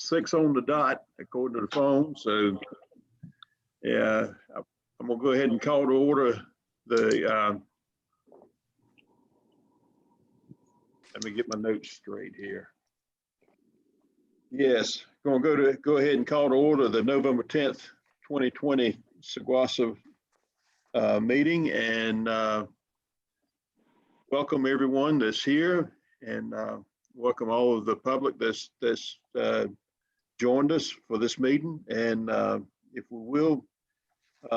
6 on the dot, according to the phone. So, yeah, I'm gonna go ahead and call to order the, let me get my notes straight here. Yes, go ahead and call to order the November 10th, 2020 Saguaso meeting, and welcome everyone that's here, and welcome all of the public that's joined us for this meeting. And if we will,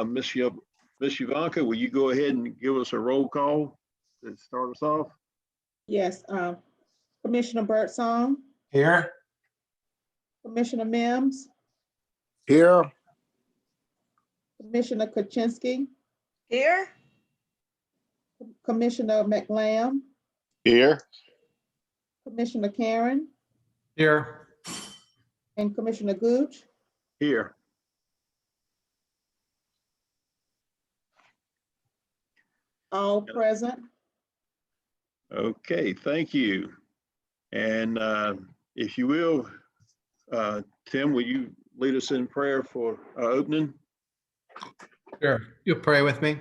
Miss Ivanka, will you go ahead and give us a roll call to start us off? Yes, Commissioner Birdsong, Here. Commissioner Mims, Here. Commissioner Kuczynski, Here. Commissioner McLamb, Here. Commissioner Karen, Here. and Commissioner Gooch. Here. All present. Okay, thank you. And if you will, Tim, will you lead us in prayer for our opening? Sure. You'll pray with me.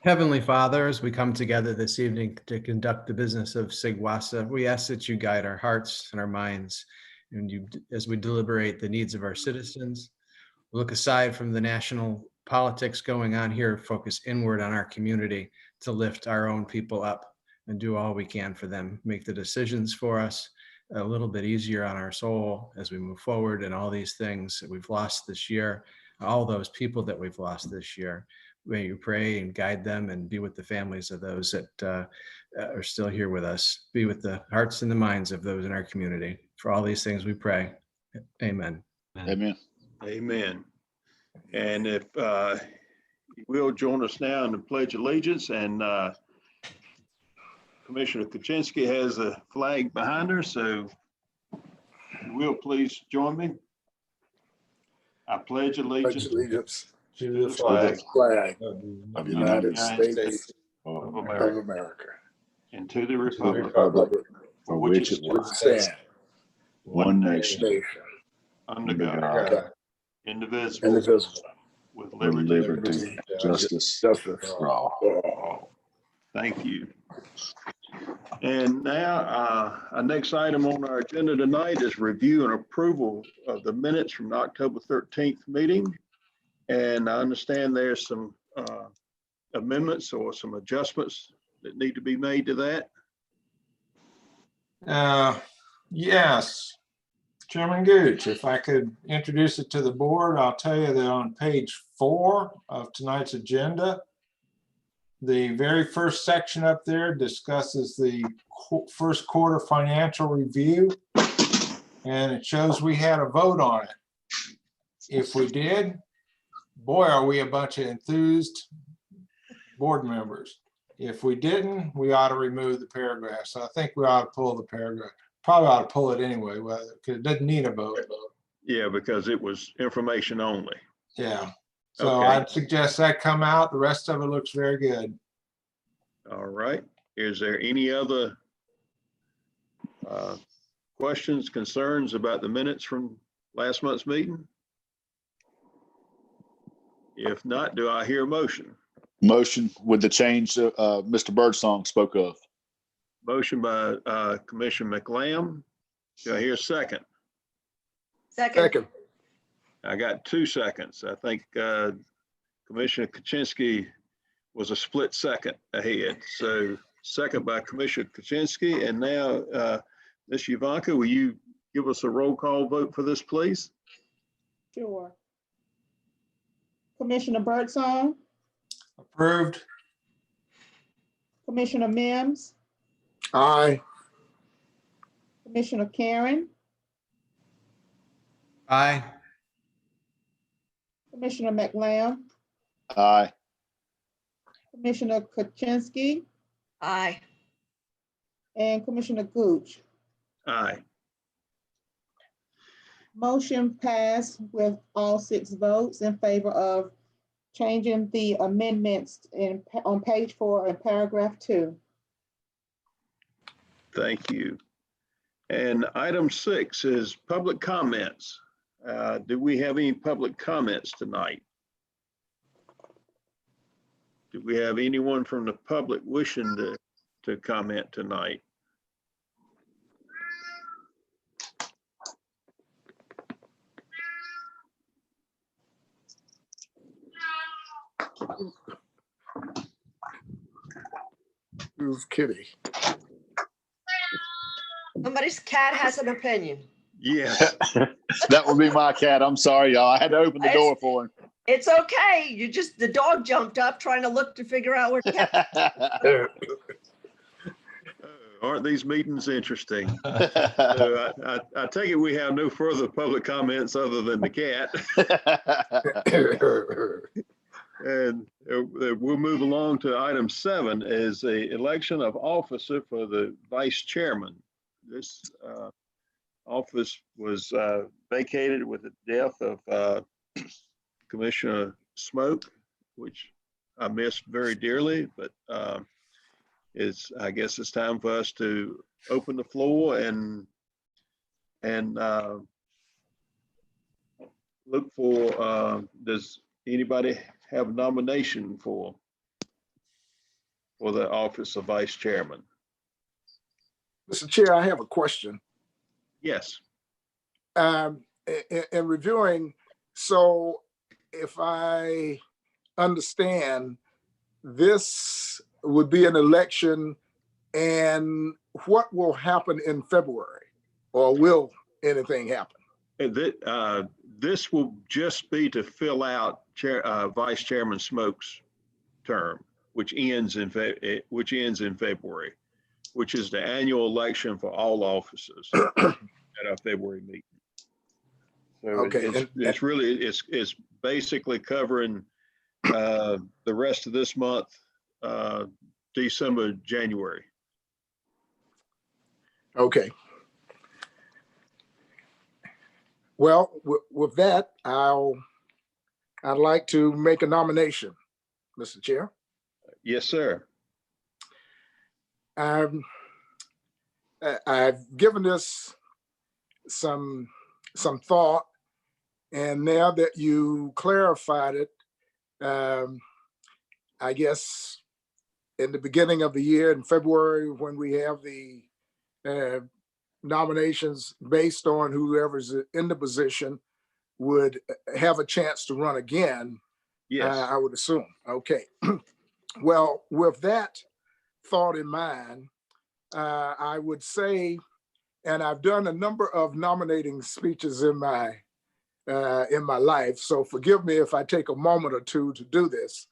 Heavenly Father, as we come together this evening to conduct the business of SIGWASA, we ask that you guide our hearts and our minds, and as we deliberate the needs of our citizens. Look aside from the national politics going on here, focus inward on our community to lift our own people up and do all we can for them. Make the decisions for us a little bit easier on our soul as we move forward, and all these things that we've lost this year, all those people that we've lost this year. May you pray and guide them and be with the families of those that are still here with us. Be with the hearts and the minds of those in our community. For all these things we pray. Amen. Amen. Amen. And if you will join us now in the Pledge of Allegiance, and Commissioner Kuczynski has a flag behind her, so you will please join me. I pledge allegiance To the flag of the United States of of America America, and to the the republic republic for which it stands one nation under under God, God, indivisible, indivisible, with with liberty. liberty, justice for all. Thank you. And now, our next item on our agenda tonight is review and approval of the minutes from the October 13th meeting. And I understand there's some amendments or some adjustments that need to be made to that. Yes, Chairman Gooch, if I could introduce it to the board, I'll tell you that on page 4 of tonight's agenda, the very first section up there discusses the first quarter financial review, and it shows we had a vote on it. If we did, boy, are we a bunch of enthused board members. If we didn't, we ought to remove the paragraph. So I think we ought to pull the paragraph. Probably ought to pull it anyway, because it doesn't need a vote. Yeah, because it was information only. Yeah. So Okay. I'd suggest that come out. The rest of it looks very good. All right. Is there any other questions, concerns about the minutes from last month's meeting? If not, do I hear a motion? Motion with the change Mr. Birdsong spoke of. Motion by Commissioner McLamb. Do I hear a second? Second. I got 2 seconds. I think Commissioner Kuczynski was a split second ahead. So second by Commissioner Kuczynski. And now, Ms. Ivanka, will you give us a roll call vote for this, please? Sure. Commissioner Birdsong, Approved. Commissioner Mims, Aye. Commissioner Karen, Aye. Commissioner McLamb, Aye. Commissioner Kuczynski, Aye. and Commissioner Gooch. Aye. Motion passed with all 6 votes in favor of changing the amendments on page 4 in paragraph 2. Thank you. And item 6 is public comments. Do we have any public comments tonight? Do we have anyone from the public wishing to comment tonight? Who's Kitty? Somebody's cat has an opinion. Yes. That would be my cat. I'm sorry, y'all. I had to open the door for It's okay. The dog jumped up trying to look to figure out where. him. Aren't these meetings interesting? So I take it we have no further public comments other than the cat. And we'll move along to item 7 is the election of officer for the vice chairman. This office was vacated with the death of Commissioner Smoke, which I missed very dearly, but I guess it's time for us to open the floor and look for, does anybody have a nomination for the office of vice chairman? Mr. Chair, I have a question. Yes. In reviewing, so if I understand, this would be an election, and what will happen in February? Or will anything happen? And this will just be to fill out Vice Chairman Smoke's term, which ends in February, which is the annual election for all offices at our February meeting. So Okay. it's basically covering the rest of this month, December, January. Okay. Well, with that, I'd like to make a nomination, Mr. Chair. Yes, sir. I've given this some thought, and now that you clarified it, I guess in the beginning of the year in February, when we have the nominations based on whoever's in the position would have a chance to run again. Yes. I would assume. Okay. Well, with that thought in mind, I would say, and I've done a number of nominating speeches in my life, so forgive me if I take a moment or two to do this.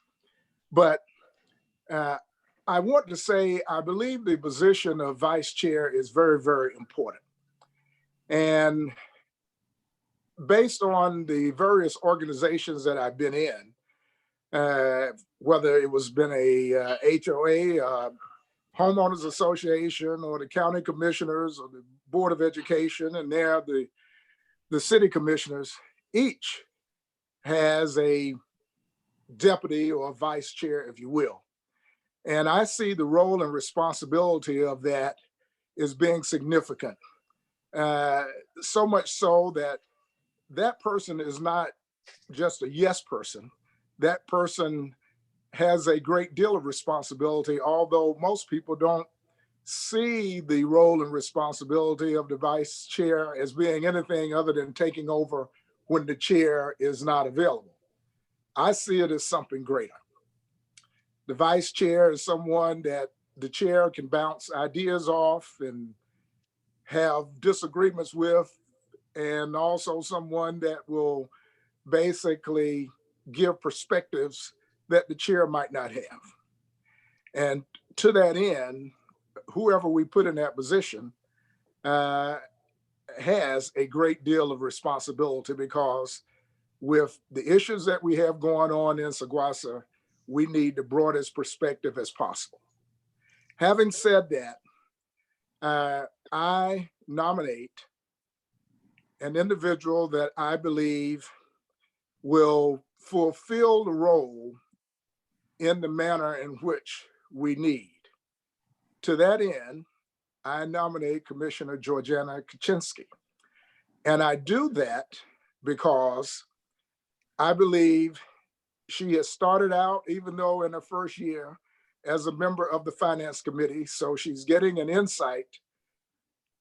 But I want to say, I believe the position of vice chair is very, very important. And based on the various organizations that I've been in, whether it was been a HOA, homeowners association, or the county commissioners, or the board of education, and now the city commissioners, each has a deputy or vice chair, if you will. And I see the role and responsibility of that as being significant. So much so that that person is not just a yes person. That person has a great deal of responsibility, although most people don't see the role and responsibility of the vice chair as being anything other than taking over when the chair is not available. I see it as something greater. The vice chair is someone that the chair can bounce ideas off and have disagreements with, and also someone that will basically give perspectives that the chair might not have. And to that end, whoever we put in that position has a great deal of responsibility, because with the issues that we have going on in Saguaça, we need the broadest perspective as possible. Having said that, I nominate an individual that I believe will fulfill the role in the manner in which we need. To that end, I nominate Commissioner Georgiana Kaczynski. And I do that because I believe she has started out, even though in her first year, as a member of the Finance Committee. So she's getting an insight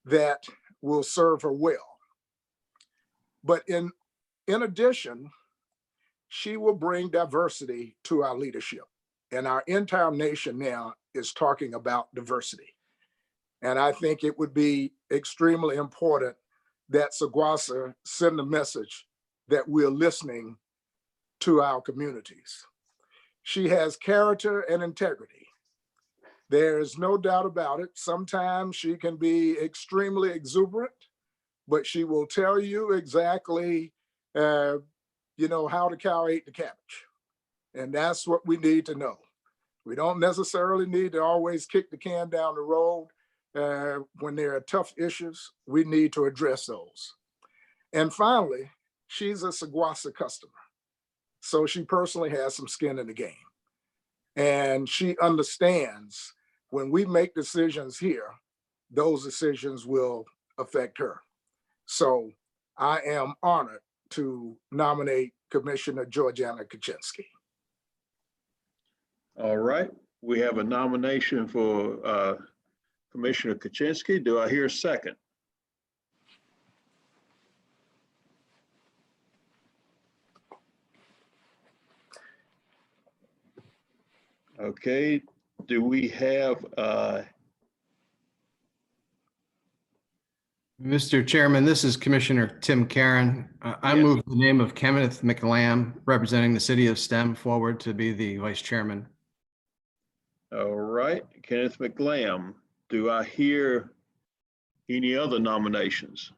that will serve her well. But in addition, she will bring diversity to our leadership. And our entire nation now is talking about diversity. And I think it would be extremely important that SAGWASA send a message that we're listening to our communities. She has character and integrity. There's no doubt about it. Sometimes she can be extremely exuberant, but she will tell you exactly, how the cow ate the cabbage. And that's what we need to know. We don't necessarily need to always kick the can down the road. When there are tough issues, we need to address those. And finally, she's a SAGWASA customer. So she personally has some skin in the game. And she understands when we make decisions here, those decisions will affect her. So I am honored to nominate Commissioner Georgiana Kaczynski. All right, we have a nomination for Commissioner Kaczynski. Do I hear a second? Okay, do we have, Mr. Chairman, this is Commissioner Tim Karen. I Yes. move the name of Kenneth McLam, representing the city of STEM, forward to be the vice chairman. all right, Kenneth McLam, do I hear any other nominations?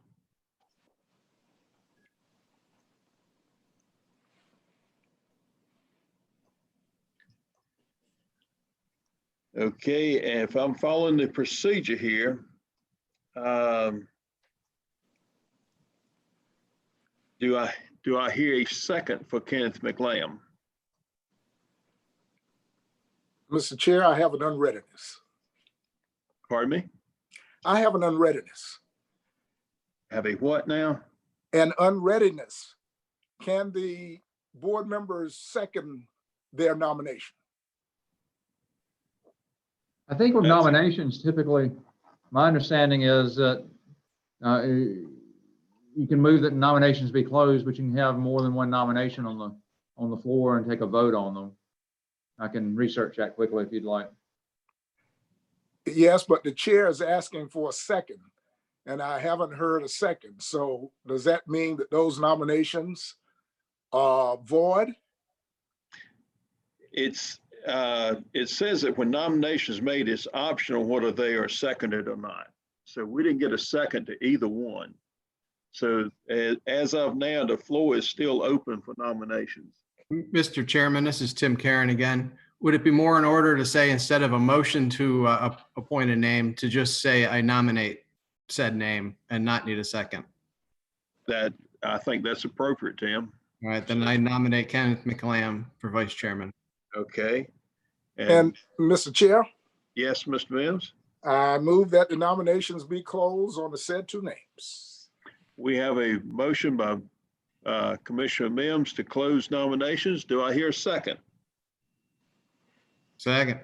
Okay, and if I'm following the procedure here, do I hear a second for Kenneth McLam? Mr. Chair, I have an unreadiness. Pardon me? I have an unreadiness. Have a what now? An unreadiness. Can the board members second their nomination? I think with That's- nominations, typically, my understanding is that you can move that nominations be closed, but you can have more than one nomination on the floor and take a vote on them. I can research that quickly if you'd like. Yes, but the chair is asking for a second, and I haven't heard a second. So does that mean that those nominations are void? It says that when nominations made, it's optional whether they are seconded or not. So we didn't get a second to either one. So as of now, the floor is still open for nominations. Mr. Chairman, this is Tim Karen again. Would it be more in order to say, instead of a motion to appoint a name, to just say I nominate said name and not need a second? That, I think that's appropriate, Tim. All right, then I nominate Kenneth McLam for vice chairman. Okay. And Mr. Chair, Yes, Mr. Mims? I move that the nominations be closed on the said two names. We have a motion by Commissioner Mims to close nominations. Do I hear a second? Second.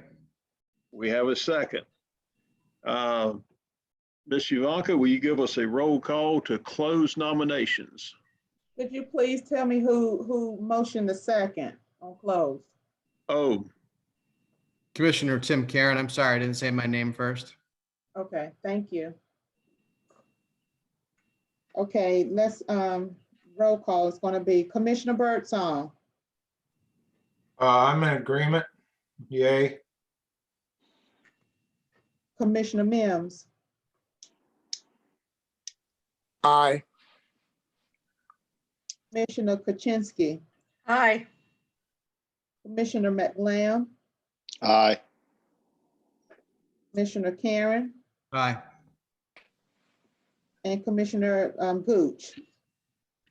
We have a second. Ms. Ivanka, will you give us a roll call to close nominations? Could you please tell me who motioned the second on close? Oh, Commissioner Tim Karen, I'm sorry, I didn't say my name first. Okay, thank you. Okay, let's, roll call is gonna be Commissioner Birdsong, I'm in agreement. Yay. Commissioner Mims, Aye. Commissioner Kaczynski, Aye. Commissioner McLam, Aye. Commissioner Karen, Aye. and Commissioner Gooch.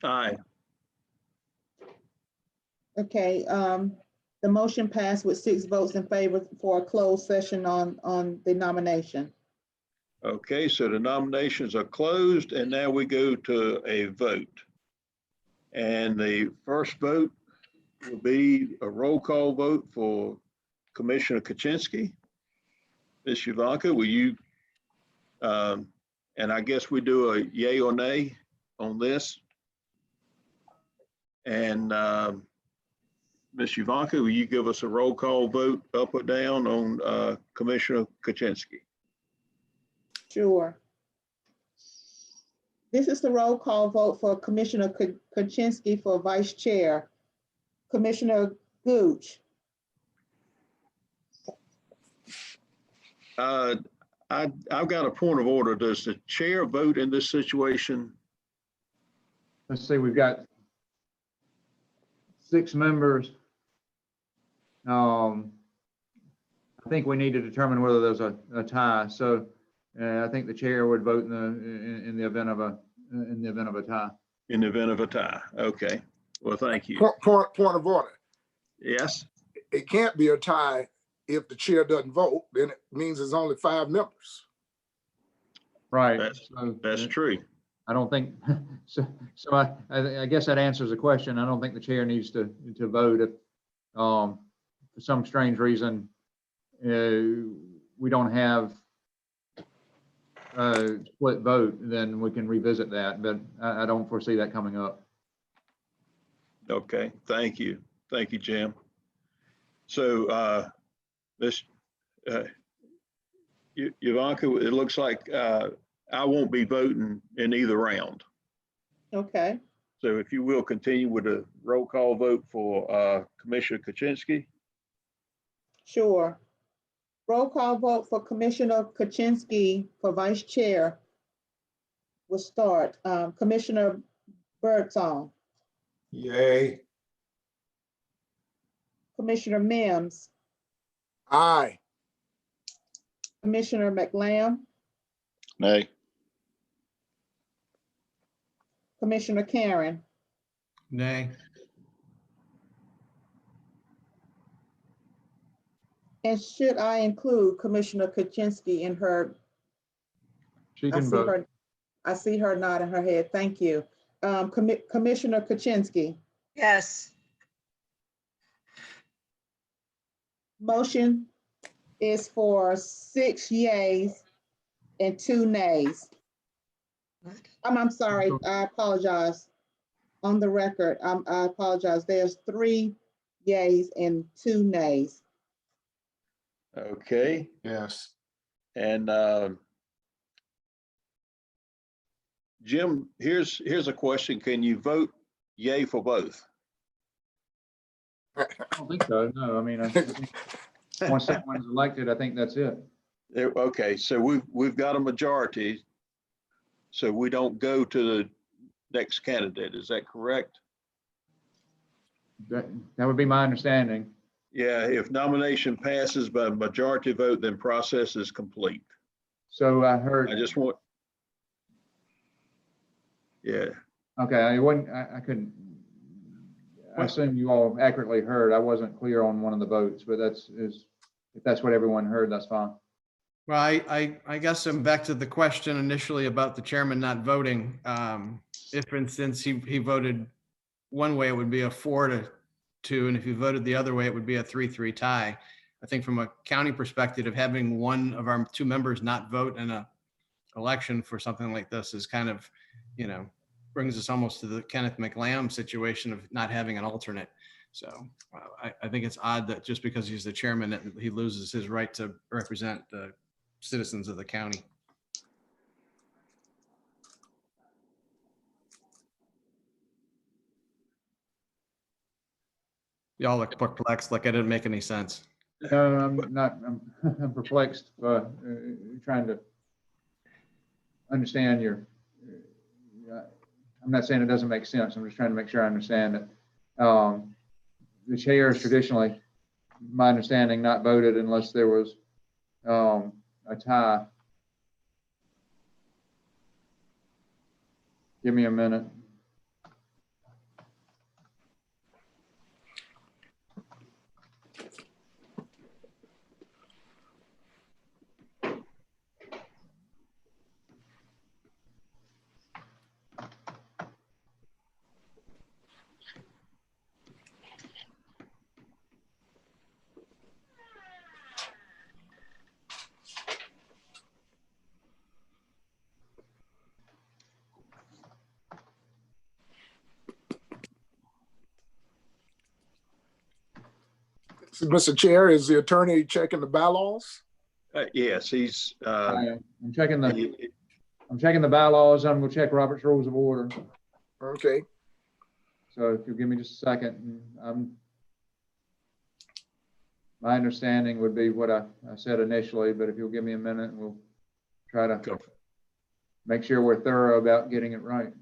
aye. Okay, the motion passed with 6 votes in favor for a closed session on the nomination. Okay, so the nominations are closed and now we go to a vote. And the first vote will be a roll call vote for Commissioner Kaczynski. Ms. Yvanka, will you, and I guess we do a yay or nay on this. And Ms. Yvanka, will you give us a roll call vote up or down on Commissioner Kaczynski? Sure. This is the roll call vote for Commissioner Kaczynski for Vice Chair. Commissioner Gooch, I've got a point of order. Does the chair vote in this situation? Let's see, we've got 6 members. I think we need to determine whether there's a tie. So I think the chair would vote in the event of a tie. In the event of a tie. Okay. Well, thank you. Point of order. Yes, It can't be a tie if the chair doesn't vote, then it means there's only 5 members. Right. that's true. I don't think, so I guess that answers the question. I don't think the chair needs to vote if, for some strange reason, we don't have a split vote, then we can revisit that, but I don't foresee that coming up. Okay, thank you. Thank you, Jim. So, Ms. Yvanka, it looks like I won't be voting in either round. okay. So if you will continue with a roll call vote for Commissioner Kaczynski. Sure. Roll call vote for Commissioner Kaczynski for Vice Chair will start. Commissioner Birdsong, Yay. Commissioner Mims, Aye. Commissioner McLamb, Nay. Commissioner Karen, Nay. and should I include Commissioner Kaczynski in her? She I can see vote. her. I see her nodding her head. Thank you. Commissioner Kaczynski, Yes. motion is for 6 yays and 2 nays. I'm sorry, I apologize. On the record, I apologize. There's 3 yays and 2 nays. Okay, Yes. and Jim, here's a question. Can you vote yay for both? I don't think so. No, I mean, I think once someone's elected, I think that's it. Okay, so we've got a majority, so we don't go to the next candidate. Is that correct? That would be my understanding. Yeah, if nomination passes by majority vote, then process is complete. So I heard, I just want. Yeah, okay, I couldn't, I assume you all accurately heard. I wasn't clear on one of the votes, but if that's what everyone heard, that's fine. Well, I guess I'm back to the question initially about the chairman not voting. If, for instance, he voted one way, it would be a 4-2, and if he voted the other way, it would be a 3-3 tie. I think from a county perspective, having one of our 2 members not vote in a election for something like this is kind of, brings us almost to the Kenneth McLamb situation of not having an alternate. So I think it's odd that just because he's the chairman, that he loses his right to represent the citizens of the county. Y'all look perplexed, like I didn't make any sense. No, I'm not, I'm perplexed, trying to understand I'm not saying it doesn't make sense. I'm just trying to make sure I understand it. The chair is traditionally, my understanding, not voted unless there was a tie. Give me a minute. Mr. Chair, is the attorney checking the bylaws? Yes, he's, I'm checking the, he- I'm checking the bylaws. I'm gonna check Robert's Rules of Order. Okay, So if you'll give me just a second, my understanding would be what I said initially, but if you'll give me a minute, we'll try to Go. make sure we're thorough about getting it right.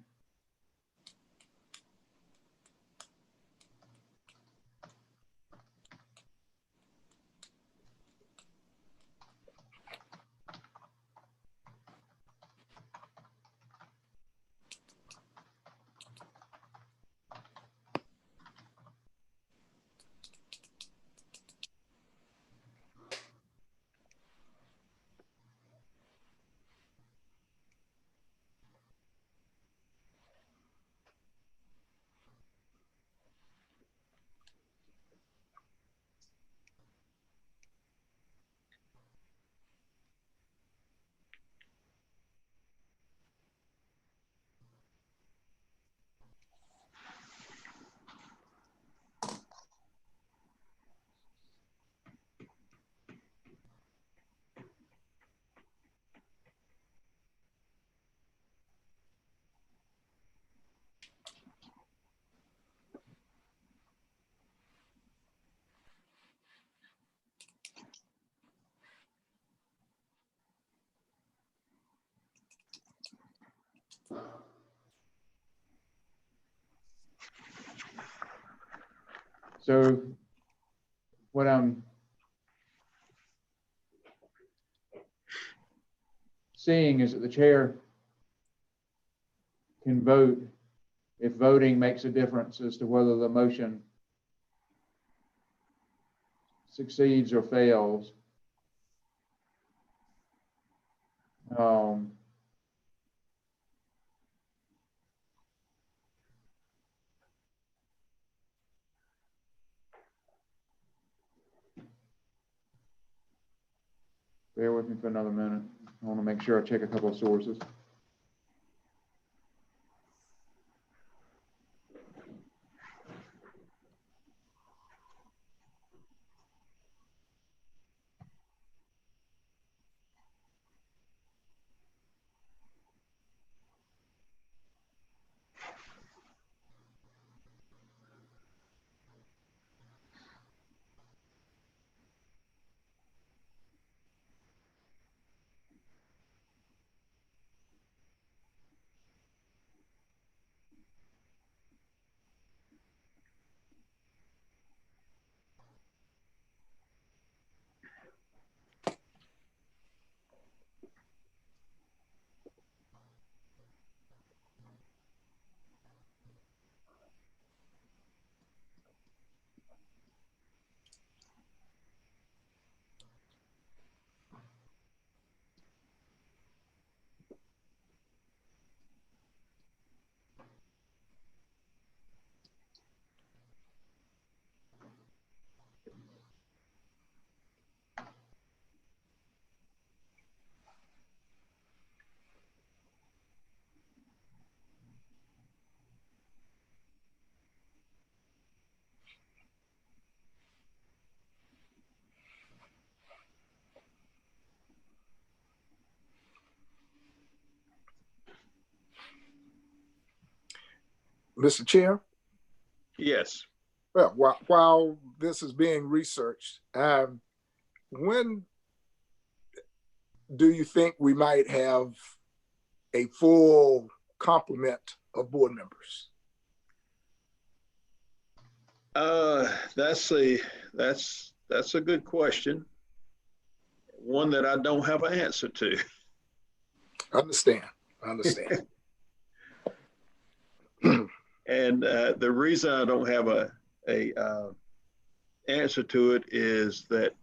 So what I'm seeing is that the chair can vote if voting makes a difference as to whether the motion succeeds or fails. Bear with me for another minute. I want to make sure I check a couple of sources. Mr. Chair? yes. Well, while this is being researched, when do you think we might have a full complement of board members? That's a good question. One that I don't have an answer to. Understand. And the reason I don't have a answer to it is that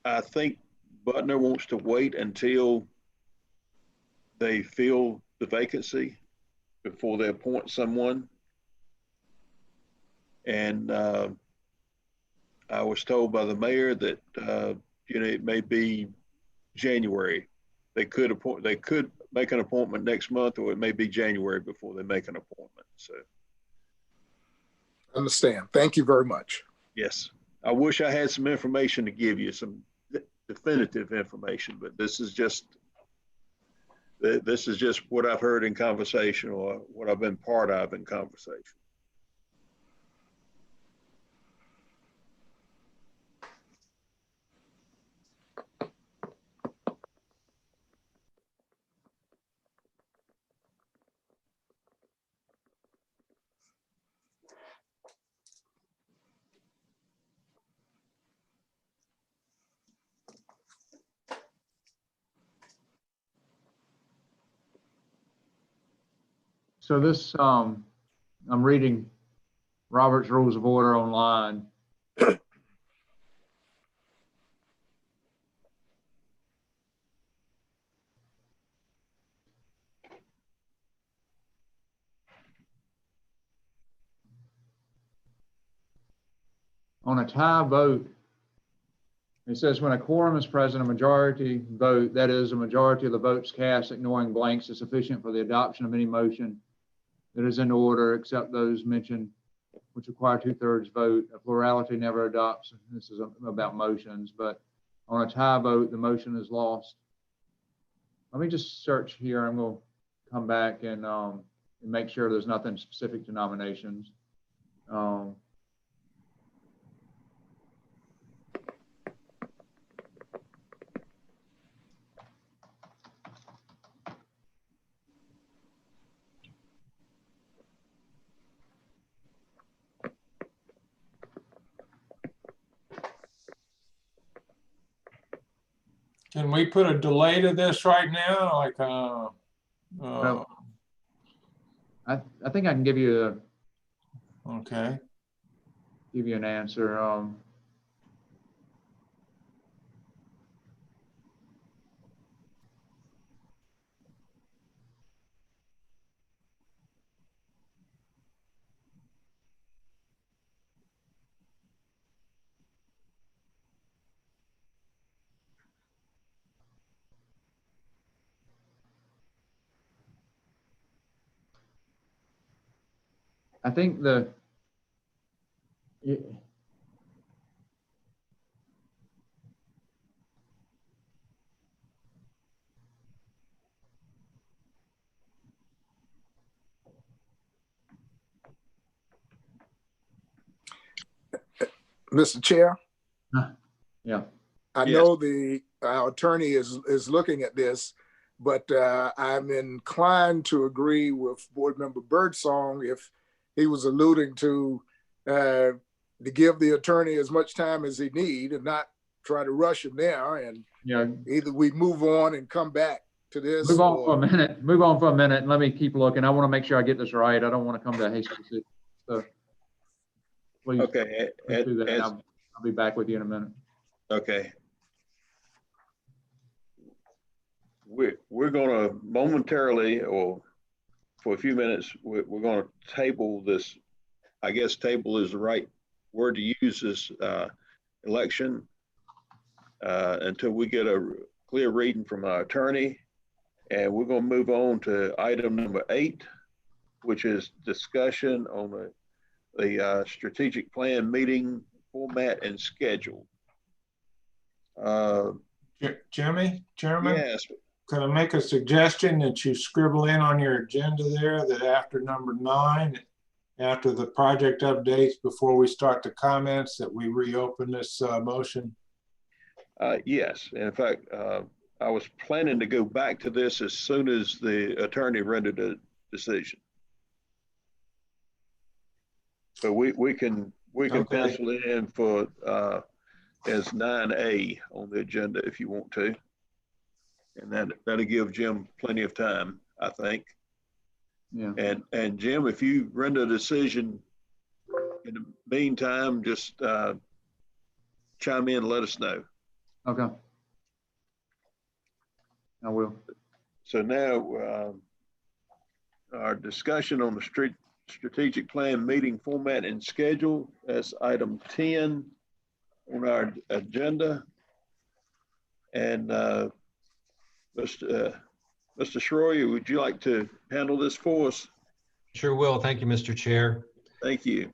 I think Butner wants to wait until they fill the vacancy before they appoint someone. And I was told by the mayor that it may be January. They could make an appointment next month, or it may be January before they make an appointment. So Understand. Thank you very much. Yes. I wish I had some information to give you, some definitive information, but this is just what I've heard in conversation or what I've been part of in conversation. So this, I'm reading Robert's Rules of Order online. On a tie vote, it says when a quorum is present, a majority vote, that is, a majority of the votes cast ignoring blanks, is sufficient for the adoption of any motion that is in order, except those mentioned which require 2/3 vote. A plurality never adopts. This is about motions, but on a tie vote, the motion is lost. Let me just search here. I'm going to come back and make sure there's nothing specific to nominations. Can we put a delay to this right now? Like, Well, I think I can give you okay. an answer. I think Mr. Chair, yeah. I Yes. know our attorney is looking at this, but I'm inclined to agree with Board Member Birdsong if he was alluding to give the attorney as much time as he need and not try to rush him there. And Yeah. either we move on and come back to this. Move on for a minute. Move on for a minute and let me keep looking. I want to make sure I get this right. I don't want to come to a hasty decision. So please, Okay. please do that. I'll be back with you in a minute. Okay. We're going to momentarily, or for a few minutes, we're going to table this. I guess table is the right word to use, this election until we get a clear reading from our attorney. And we're going to move on to item number 8, which is discussion on the strategic plan meeting format and schedule. Chairman, Yes. can I make a suggestion that you scribble in on your agenda there that after number 9, after the project updates, before we start the comments, that we reopen this motion? Yes. In fact, I was planning to go back to this as soon as the attorney rendered a decision. So we can Okay. pencil it in for as 9A on the agenda if you want to. And that'll give Jim plenty of time, I think. Yeah. And Jim, if you render a decision in the meantime, just chime in and let us know. Okay. I will. So now our discussion on the strategic plan meeting format and schedule, that's item 10 on our agenda. And Mr. Schroyer, would you like to handle this for us? Sure will. Thank you, Mr. Chair. Thank you.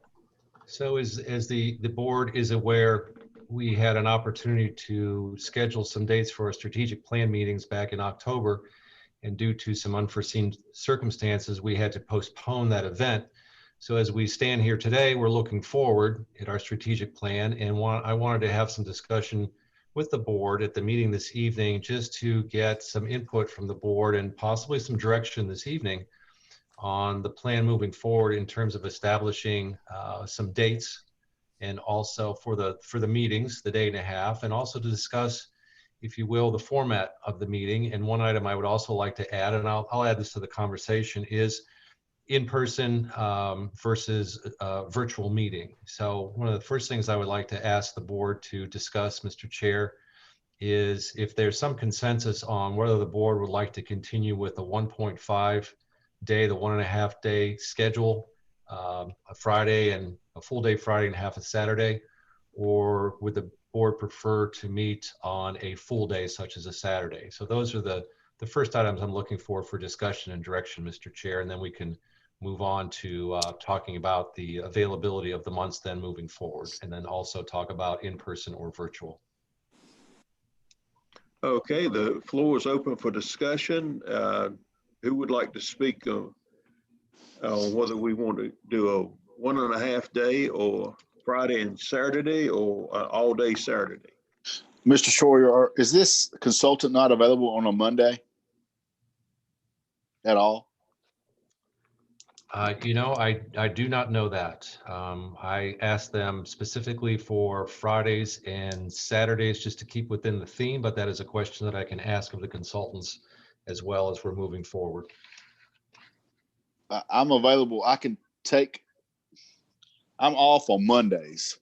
So as the board is aware, we had an opportunity to schedule some dates for our strategic plan meetings back in October. And due to some unforeseen circumstances, we had to postpone that event. So as we stand here today, we're looking forward at our strategic plan, and I wanted to have some discussion with the board at the meeting this evening, just to get some input from the board and possibly some direction this evening on the plan moving forward in terms of establishing some dates, and also for the meetings, the day and a half, and also to discuss, if you will, the format of the meeting. And one item I would also like to add, and I'll add this to the conversation, is in-person versus virtual meeting. So one of the first things I would like to ask the board to discuss, Mr. Chair, is if there's some consensus on whether the board would like to continue with the 1.5 day, the 1.5 day schedule, a Friday and a full day Friday and half a Saturday, or would the board prefer to meet on a full day such as a Saturday? So those are the first items I'm looking for discussion and direction, Mr. Chair, and then we can move on to talking about the availability of the months then moving forward, and then also talk about in-person or virtual. Okay, the floor is open for discussion. Who would like to speak on whether we want to do a 1.5 day or Friday and Saturday, or an all-day Saturday? Mr. Schroyer, is this consultant not available on a Monday at all? You know, I do not know that. I asked them specifically for Fridays and Saturdays just to keep within the theme, but that is a question that I can ask of the consultants as well as we're moving forward. I'm available. I'm off on Mondays.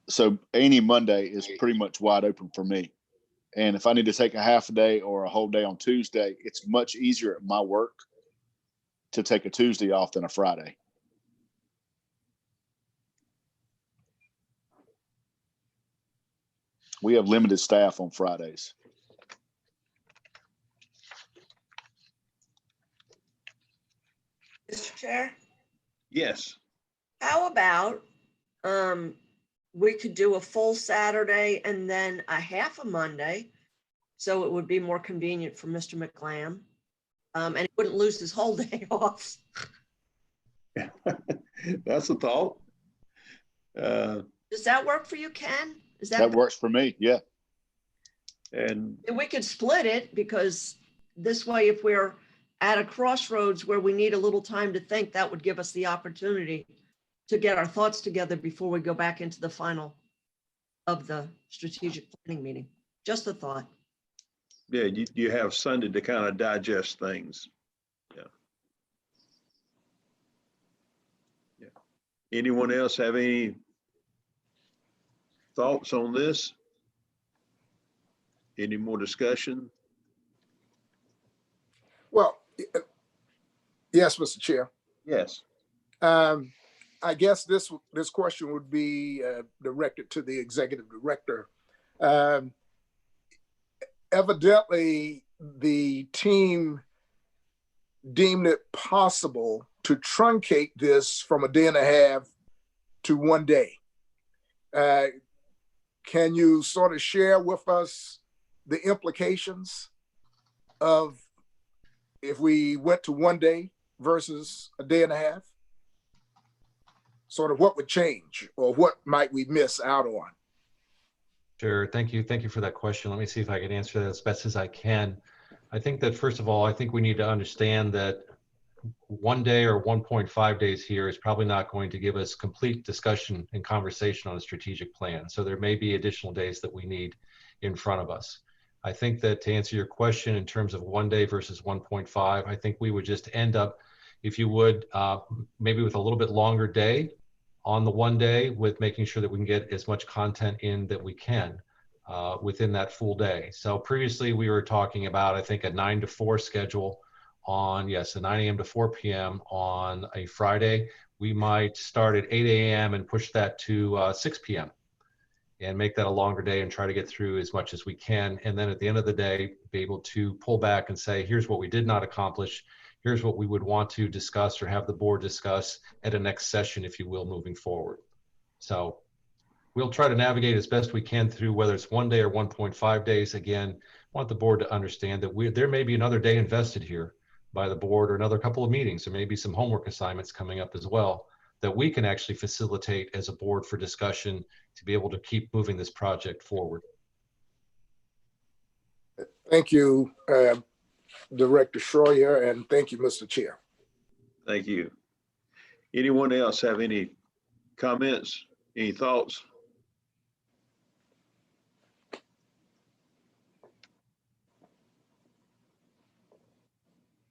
So any Monday is pretty much wide open for me. And if I need to take a half a day or a whole day on Tuesday, it's much easier at my work to take a Tuesday off than a Friday. We have limited staff on Fridays. Mr. Chair, Yes. how about we could do a full Saturday and then a half a Monday, so it would be more convenient for Mr. McLam, and he wouldn't lose his whole day off. That's a thought. Does that work for you, Ken? Is That works for me. Yeah. And we could split it, because this way, if we're at a crossroads where we need a little time to think, that would give us the opportunity to get our thoughts together before we go back into the final of the strategic planning meeting. Just a thought. yeah, you have Sunday to kind of digest things. Yeah. Anyone else have any thoughts on this? Any more discussion? Well, yes, Mr. Chair. Yes. I guess this question would be directed to the executive director. Evidently, the team deemed it possible to truncate this from a day and a half to 1 day. Can you sort of share with us the implications of if we went to 1 day versus a day and a half? Sort of what would change, or what might we miss out on? Sure. Thank you. Thank you for that question. Let me see if I can answer that as best as I can. I think that, first of all, I think we need to understand that 1 day or 1.5 days here is probably not going to give us complete discussion and conversation on a strategic plan. So there may be additional days that we need in front of us. I think that, to answer your question in terms of 1 day versus 1.5, I think we would just end up, if you would, maybe with a little bit longer day on the 1 day, with making sure that we can get as much content in that we can within that full day. So previously we were talking about, I think, a 9 to 4 schedule on, yes, a 9 a.m. to 4 p.m. on a Friday. We might start at 8 a.m. and push that to 6 p.m. and make that a longer day and try to get through as much as we can. And then at the end of the day, be able to pull back and say, here's what we did not accomplish. here's what we would want to discuss or have the board discuss at a next session, if you will, moving forward. So we'll try to navigate as best we can through whether it's 1 day or 1.5 days. Again, want the board to understand that there may be another day invested here by the board or another couple of meetings. There may be some homework assignments coming up as well that we can actually facilitate as a board for discussion to be able to keep moving this project forward. Thank you, Director Schroyer, and thank you, Mr. Chair. Thank you. Anyone else have any comments, any thoughts?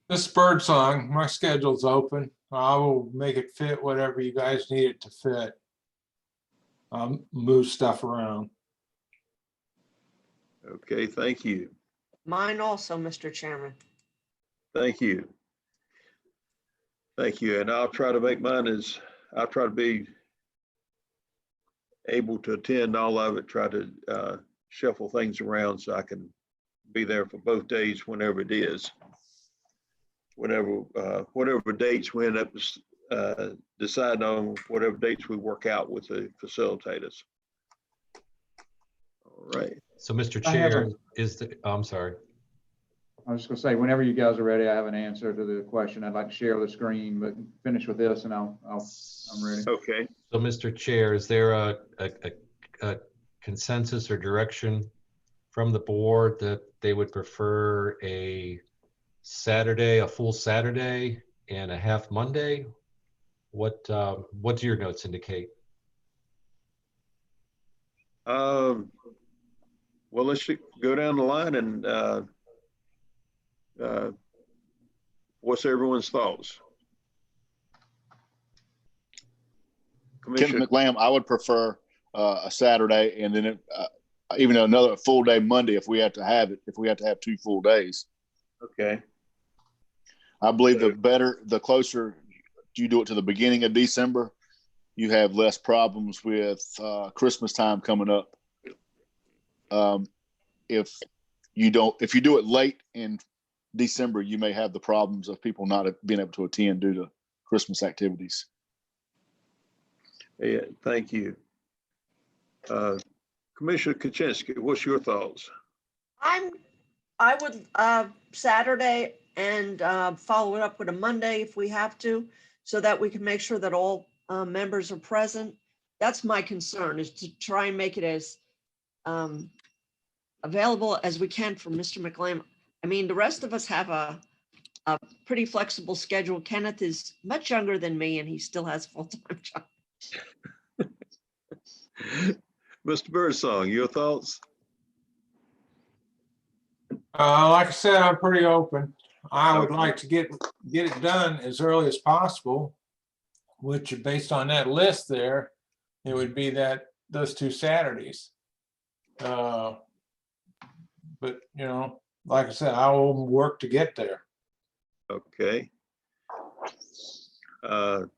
This Birdsong, my schedule's open. I will make it fit whatever you guys need it to fit. Move stuff around. Okay, thank you. Mine also, Mr. Chairman. Thank you. Thank you. And I'll try to make mine I'll try to be able to attend all of it, try to shuffle things around so I can be there for both days whenever it is. Whatever dates we end up deciding on, whatever dates we work out with the facilitators. All right. So Mr. I have Chair, I'm sorry. I was just gonna say, whenever you guys are ready, I have an answer to the question. I'd like to share the screen, but finish with this and I'm ready. Okay. So Mr. Chair, is there a consensus or direction from the board that they would prefer a Saturday, a full Saturday and a half Monday? What do your notes indicate? Well, let's go down the line and what's everyone's thoughts? Ken Commissioner, McLam, I would prefer a Saturday and then even another full day Monday if we have to have it, if we have to have 2 full days. okay. I believe the closer you do it to the beginning of December, you have less problems with Christmas time coming up. If you do it late in December, you may have the problems of people not being able to attend due to Christmas activities. Yeah, thank you. Commissioner Kuczynski, what's your thoughts? I would Saturday and follow it up with a Monday if we have to, so that we can make sure that all members are present. That's my concern, is to try and make it as available as we can for Mr. McLam. I mean, the rest of us have a pretty flexible schedule. Kenneth is much younger than me and he still has a full-time job. Mr. Birdsong, your thoughts? Like I said, I'm pretty open. I would Okay. like to get it done as early as possible, which based on that list there, it would be those 2 Saturdays. But like I said, I will work to get there. Okay. Mr.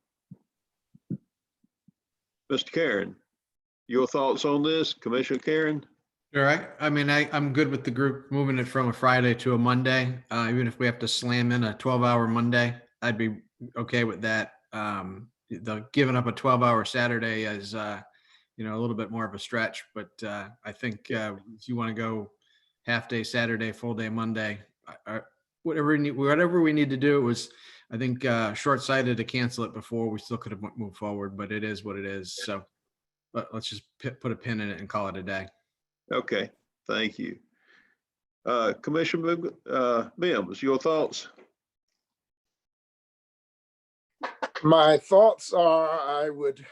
Karen, your thoughts on this, Commissioner Karen? Sure. I mean, I'm good with the group moving it from a Friday to a Monday. Even if we have to slam in a 12-hour Monday, I'd be okay with that. The giving up a 12-hour Saturday is, a little bit more of a stretch, but I think if you want to go half day Saturday, full day Monday, whatever we need to do, was, I think, short-sighted to cancel it before. We still could have moved forward, but it is what it is. So, but let's just put a pin in it and call it a day. Okay, thank you. Commissioner Mims, your thoughts? My thoughts are I would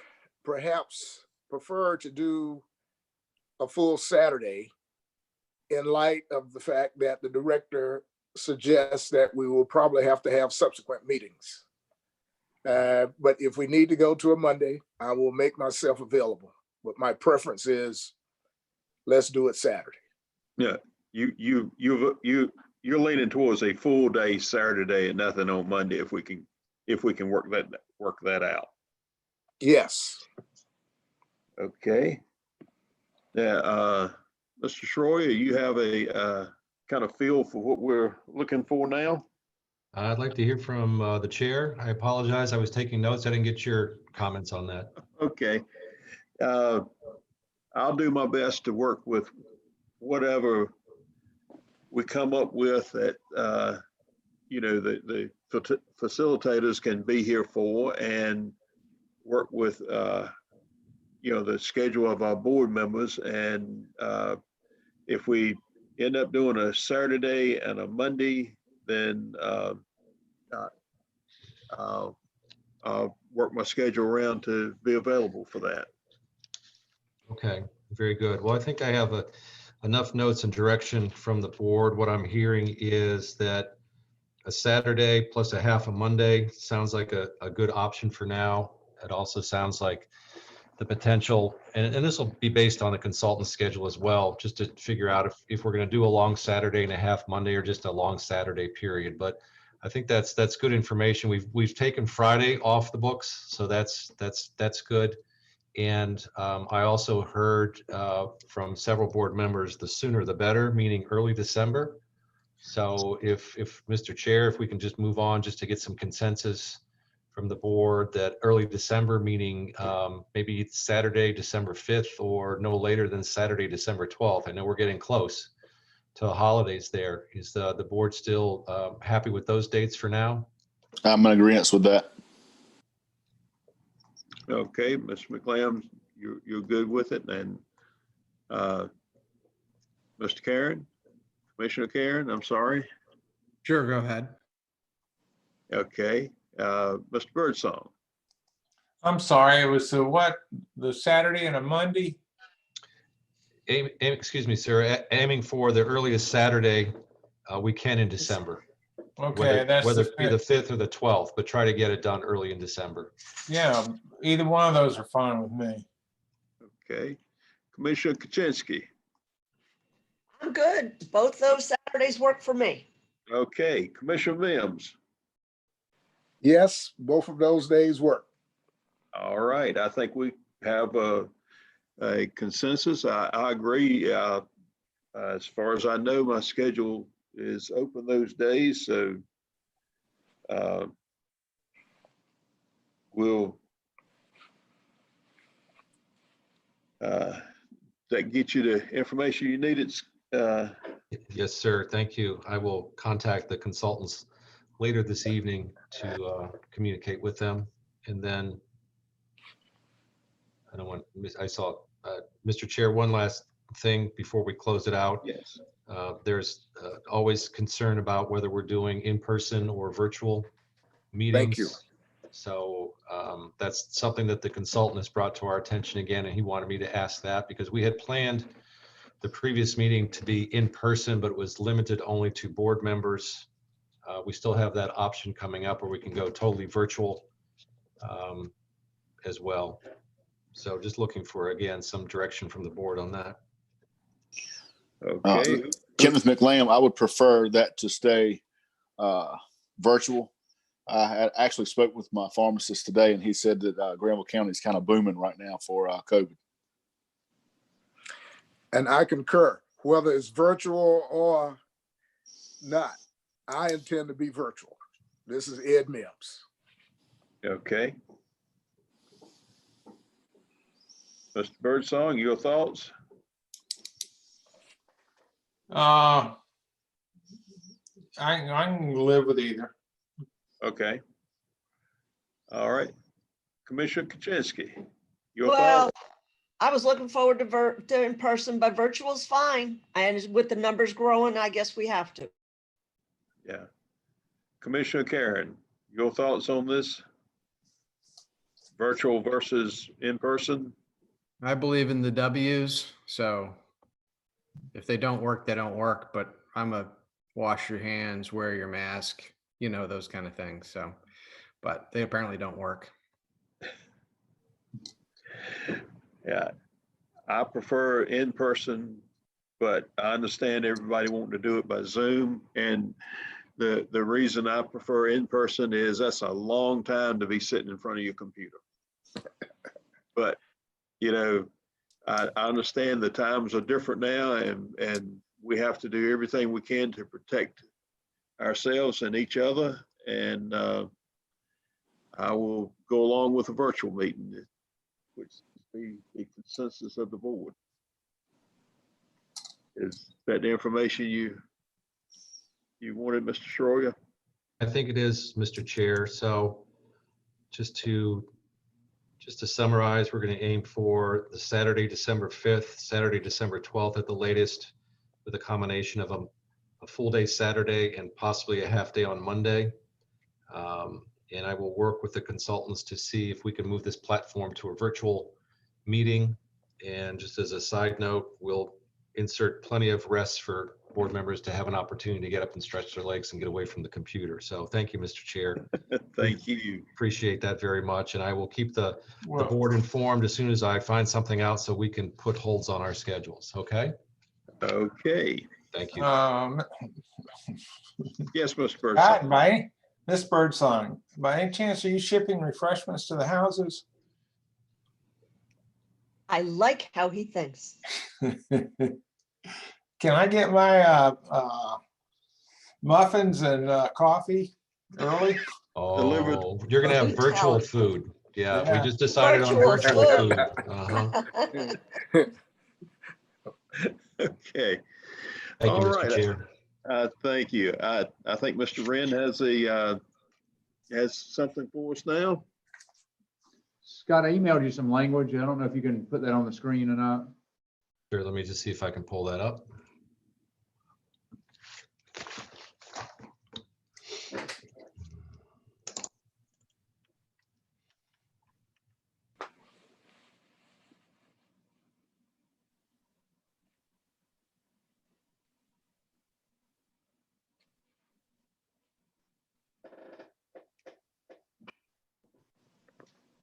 perhaps prefer to do a full Saturday in light of the fact that the director suggests that we will probably have to have subsequent meetings. But if we need to go to a Monday, I will make myself available. But my preference is let's do it Saturday. Yeah, you're leaning towards a full day Saturday and nothing on Monday if we can work that out. Yes. Okay. Yeah, Mr. Schroyer, you have a kind of feel for what we're looking for now? I'd like to hear from the chair. I apologize. I was taking notes. I didn't get your comments on that. Okay. I'll do my best to work with whatever we come up with that, the facilitators can be here for, and work with, the schedule of our board members. And if we end up doing a Saturday and a Monday, then I'll work my schedule around to be available for that. Okay, very good. Well, I think I have enough notes and direction from the board. What I'm hearing is that a Saturday plus a half a Monday sounds like a good option for now. It also sounds like the potential, and this will be based on the consultant schedule as well, just to figure out if we're going to do a long Saturday and a half Monday or just a long Saturday period. But I think that's good information. We've taken Friday off the books, so that's good. And I also heard from several board members, the sooner the better, meaning early December. So if Mr. Chair, if we can just move on just to get some consensus from the board that early December, meaning maybe it's Saturday, December 5th, or no later than Saturday, December 12th. I know we're getting close to the holidays there. Is the board still happy with those dates for now? I'm in agreement with that. Okay, Mr. McLam, you're good with it, and Mr. Karen, Commissioner Karen, I'm sorry. Sure, go ahead. Okay, Mr. Birdsong. I'm sorry, it was the Saturday and a Monday? Excuse me, sir, aiming for the earliest Saturday we can in December. Okay, Whether it be the 5th or the 12th, but try to get it done early in December. Yeah, either one of those are fine with me. Okay, Commissioner Kuczynski. I'm good. Both those Saturdays work for me. Okay, Commissioner Mims. Yes, both of those days work. All right, I think we have a consensus. I agree. As far as I know, my schedule is open those days, so we'll that get you the information you needed. Yes, sir. Thank you. I will contact the consultants later this evening to communicate with them. And then I saw Mr. Chair, one last thing before we close it out. Yes. There's always concern about whether we're doing in-person or virtual meetings. Thank you. So that's something that the consultant has brought to our attention again, and he wanted me to ask that because we had planned the previous meeting to be in person, but it was limited only to board members. We still have that option coming up where we can go totally virtual as well. So just looking for, again, some direction from the board on that. Okay. Kenneth McLam, I would prefer that to stay virtual. I had actually spoke with my pharmacist today, and he said that Granville County is kind of booming right now for COVID. And I concur, whether it's virtual or not, I intend to be virtual. This is Ed Mims. Okay. Mr. Birdsong, your thoughts? I can live with either. Okay. All right. Commissioner Kuczynski, your Well, thoughts? I was looking forward to in person, but virtual's fine. And with the numbers growing, I guess we have to. Yeah. Commissioner Karen, your thoughts on this? Virtual versus in person? I believe in the W's, so if they don't work, they don't work, but I'm a wash your hands, wear your mask, those kind of things. So, but they apparently don't work. Yeah, I prefer in person, but I understand everybody wanting to do it by Zoom. And the reason I prefer in person is that's a long time to be sitting in front of your computer. But, I understand the times are different now, and we have to do everything we can to protect ourselves and each other. And I will go along with a virtual meeting, which is the consensus of the board. Is that the information you wanted, Mr. Schroyer? I think it is, Mr. Chair. So just to summarize, we're going to aim for the Saturday, December 5th, Saturday, December 12th at the latest, with a combination of a full day Saturday and possibly a half day on Monday. And I will work with the consultants to see if we can move this platform to a virtual meeting. And just as a side note, we'll insert plenty of rests for board members to have an opportunity to get up and stretch their legs and get away from the computer. So thank you, Mr. Chair. Thank you. Appreciate that very much. And I will keep the Well, board informed as soon as I find something out so we can put holds on our schedules. Okay? Okay. Thank you. Yes, Mr. Birdsong. Miss Birdsong, by any chance, are you shipping refreshments to the houses? I like how he thinks. Can I get my muffins and coffee early? Oh, you're gonna have Good virtual talent. food. Yeah, Yeah. we just decided on Virtual virtual food. food. Uh-huh. Okay. Thank All you, right. Mr. Chair. Thank you. I think Mr. Wren has something for us now. Scott, I emailed you some language. I don't know if you can put that on the screen or not. Sure, let me just see if I can pull that up.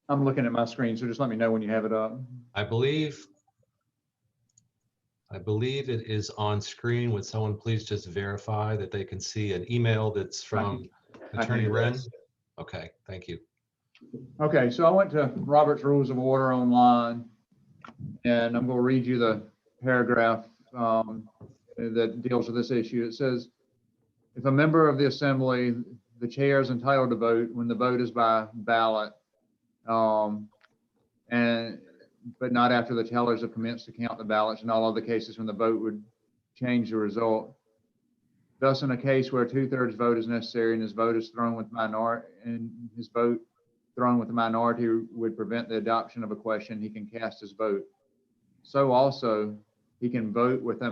I'm looking at my screen, so just let me know when you have it up. I believe it is on screen. Would someone please just verify that they can see an email that's from I can Attorney do Wren? this. Okay, thank you. Okay, so I went to Robert's Rules of Order online, and I'm going to read you the paragraph that deals with this issue. It says, if a member of the assembly, the chair is entitled to vote when the vote is by ballot, but not after the tellers have commenced to count the ballots in all other cases when the vote would change the result. Thus, in a case where a 2/3 vote is necessary and his vote is thrown with minority, and his vote thrown with a minority would prevent the adoption of a question, he can cast his vote. So also, he can vote with the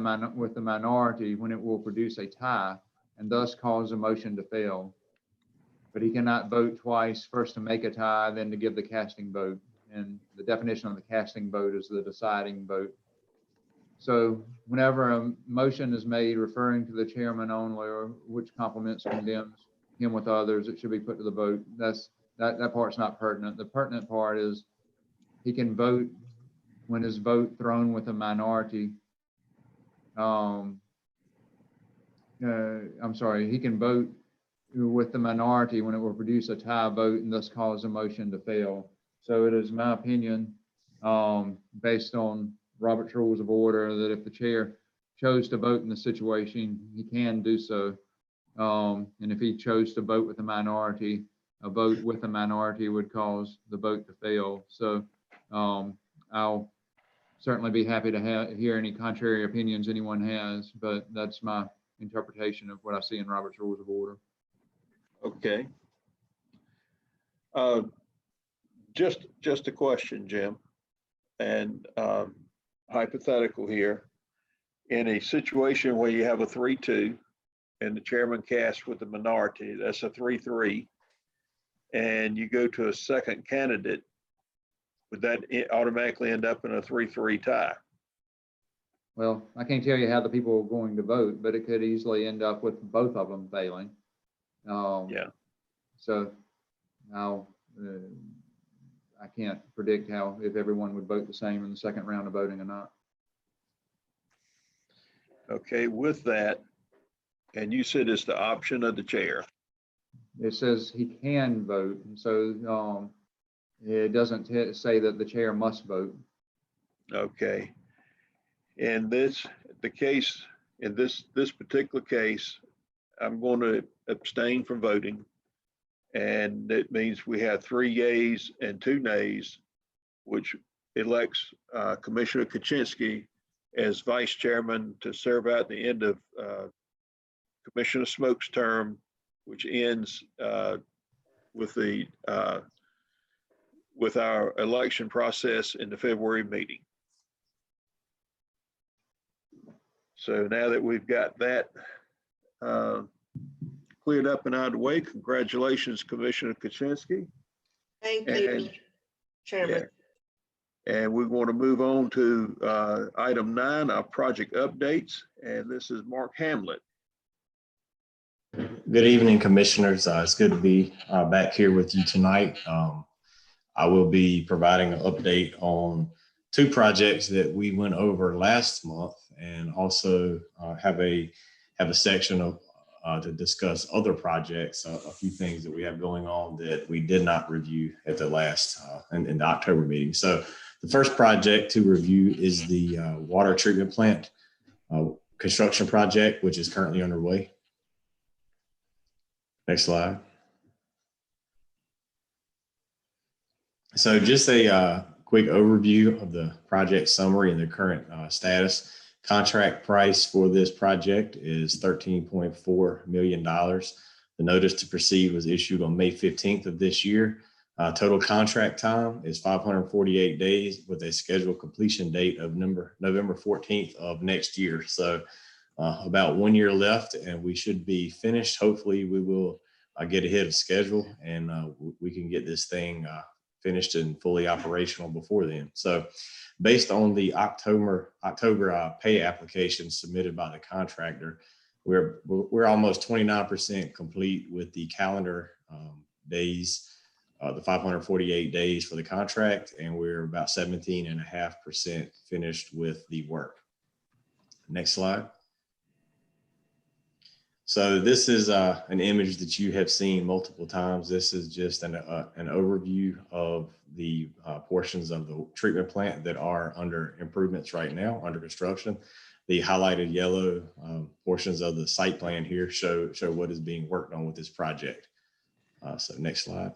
minority when it will produce a tie and thus cause a motion to fail. But he cannot vote twice, first to make a tie, then to give the casting vote. And the definition of the casting vote is the deciding vote. So whenever a motion is made referring to the chairman only, or which complements condemns him with others, it should be put to the vote. That part's not pertinent. The pertinent part is he can vote when his vote thrown with a minority. I'm sorry, he can vote with the minority when it will produce a tie vote and thus cause a motion to fail. So it is my opinion, based on Robert's Rules of Order, that if the chair chose to vote in the situation, he can do so. And if he chose to vote with a minority, a vote with a minority would cause the vote to fail. So I'll certainly be happy to hear any contrary opinions anyone has, but that's my interpretation of what I see in Robert's Rules of Order. Okay. Just a question, Jim, and hypothetical here. In a situation where you have a 3-2 and the chairman casts with the minority, that's a 3-3, and you go to a second candidate, would that automatically end up in a 3-3 tie? Well, I can't tell you how the people are going to vote, but it could easily end up with both of them failing. Yeah. So I can't predict if everyone would vote the same in the second round of voting or not. Okay, with that, and you said it's the option of the chair. It says he can vote, and so it doesn't say that the chair must vote. Okay. In this particular case, I'm going to abstain from voting. And it means we have 3 yeas and 2 nays, which elects Commissioner Kaczynski as vice chairman to serve out the end of Commissioner Smoke's term, which ends with our election process in the February meeting. So now that we've got that cleared up and out of the way, congratulations, Commissioner Kaczynski. Thank you, And- Chairman. And we want to move on to item 9, our project updates. And this is Mark Hamlet. Good evening, Commissioners. It's good to be back here with you tonight. I will be providing an update on 2 projects that we went over last month, and also have a section of to discuss other projects, a few things that we have going on that we did not review at the last in the October meeting. So the first project to review is the water treatment plant construction project, which is currently underway. Next slide. So just a quick overview of the project summary and the current status. Contract price for this project is $13.4 million. The notice to proceed was issued on May 15th of this year. Total contract time is 548 days with a scheduled completion date of November 14th of next year. So about 1 year left, and we should be finished. Hopefully we will get ahead of schedule, and we can get this thing finished and fully operational before then. So based on the October pay application submitted by the contractor, we're almost 29% complete with the calendar days, the 548 days for the contract, and we're about 17.5% finished with the work. Next slide. So this is an image that you have seen multiple times. This is just an overview of the portions of the treatment plant that are under improvements right now, under construction. The highlighted yellow portions of the site plan here show what is being worked on with this project. So next slide.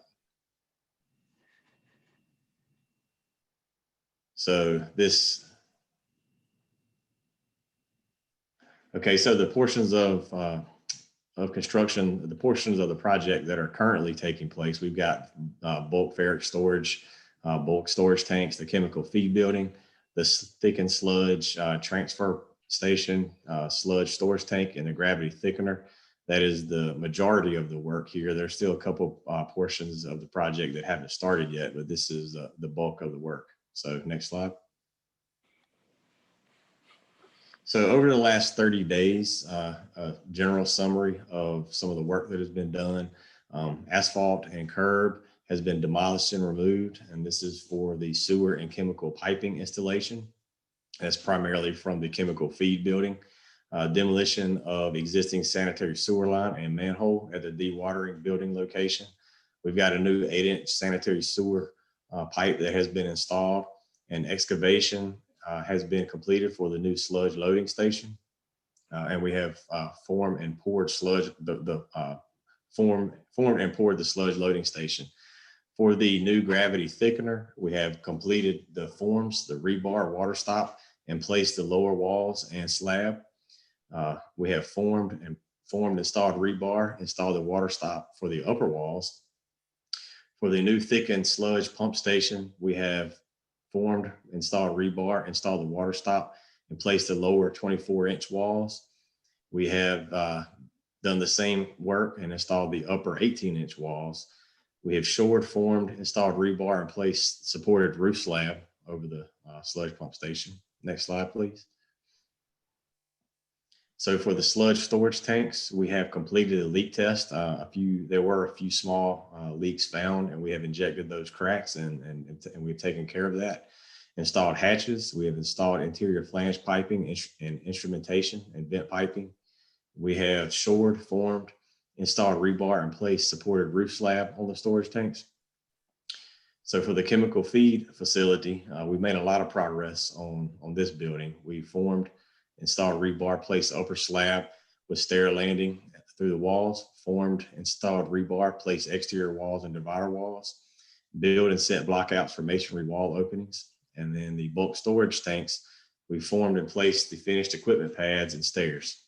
So this, okay, so the portions of construction, the portions of the project that are currently taking place, we've got bulk ferric storage, bulk storage tanks, the chemical feed building, the thickened sludge transfer station, sludge storage tank, and the gravity thickener. That is the majority of the work here. There's still a couple portions of the project that haven't started yet, but this is the bulk of the work. So next slide. So over the last 30 days, a general summary of some of the work that has been done. Asphalt and curb has been demolished and removed, and this is for the sewer and chemical piping installation. That's primarily from the chemical feed building. Demolition of existing sanitary sewer line and manhole at the dewatering building location. We've got a new 8-inch sanitary sewer pipe that has been installed, and excavation has been completed for the new sludge loading station. And we have formed and poured sludge, formed and poured the sludge loading station. For the new gravity thickener, we have completed the forms, the rebar water stop, and placed the lower walls and slab. We have formed, installed rebar, installed the water stop for the upper walls. For the new thickened sludge pump station, we have formed, installed rebar, installed the water stop, and placed the lower 24-inch walls. We have done the same work and installed the upper 18-inch walls. We have shored, formed, installed rebar, and placed supported roof slab over the sludge pump station. Next slide, please. So for the sludge storage tanks, we have completed a leak test. There were a few small leaks found, and we have injected those cracks, and we've taken care of that. Installed hatches. We have installed interior flange piping and instrumentation and vent piping. We have shored, formed, installed rebar, and placed supported roof slab on the storage tanks. So for the chemical feed facility, we've made a lot of progress on this building. We formed, installed rebar, placed upper slab with stair landing through the walls, formed, installed rebar, placed exterior walls and divider walls, build and set blockouts for masonry wall openings. And then the bulk storage tanks, we formed and placed the finished equipment pads and stairs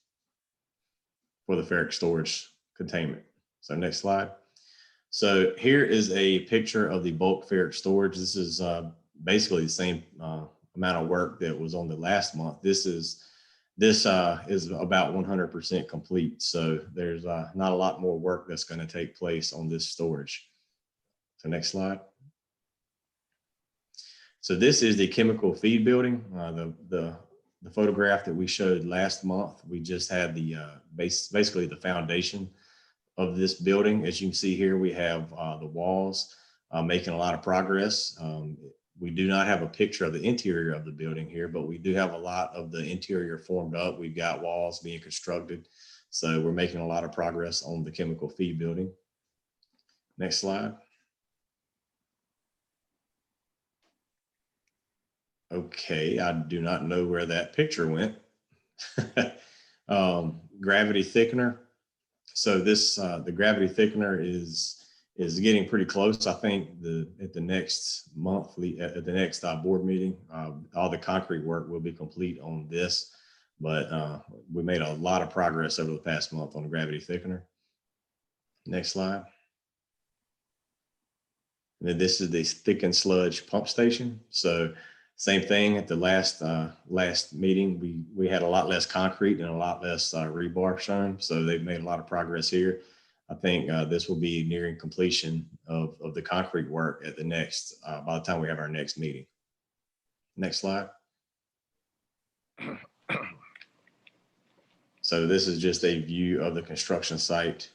for the ferric storage containment. So next slide. So here is a picture of the bulk ferric storage. This is basically the same amount of work that was on the last month. This is about 100% complete. So there's not a lot more work that's going to take place on this storage. So next slide. So this is the chemical feed building. The photograph that we showed last month, we just had the basically the foundation of this building. As you can see here, we have the walls making a lot of progress. We do not have a picture of the interior of the building here, but we do have a lot of the interior formed up. We've got walls being constructed. So we're making a lot of progress on the chemical feed building. Next slide. Okay, I do not know where that picture went. Gravity thickener. So this, the gravity thickener is getting pretty close. I think at the next board meeting, all the concrete work will be complete on this, but we made a lot of progress over the past month on the gravity thickener. Next slide. And then this is the thickened sludge pump station. So same thing at the last meeting, we had a lot less concrete and a lot less rebar shown. So they've made a lot of progress here. I think this will be nearing completion of the concrete work at the next, by the time we have our next meeting. Next slide. So this is just a view of the construction site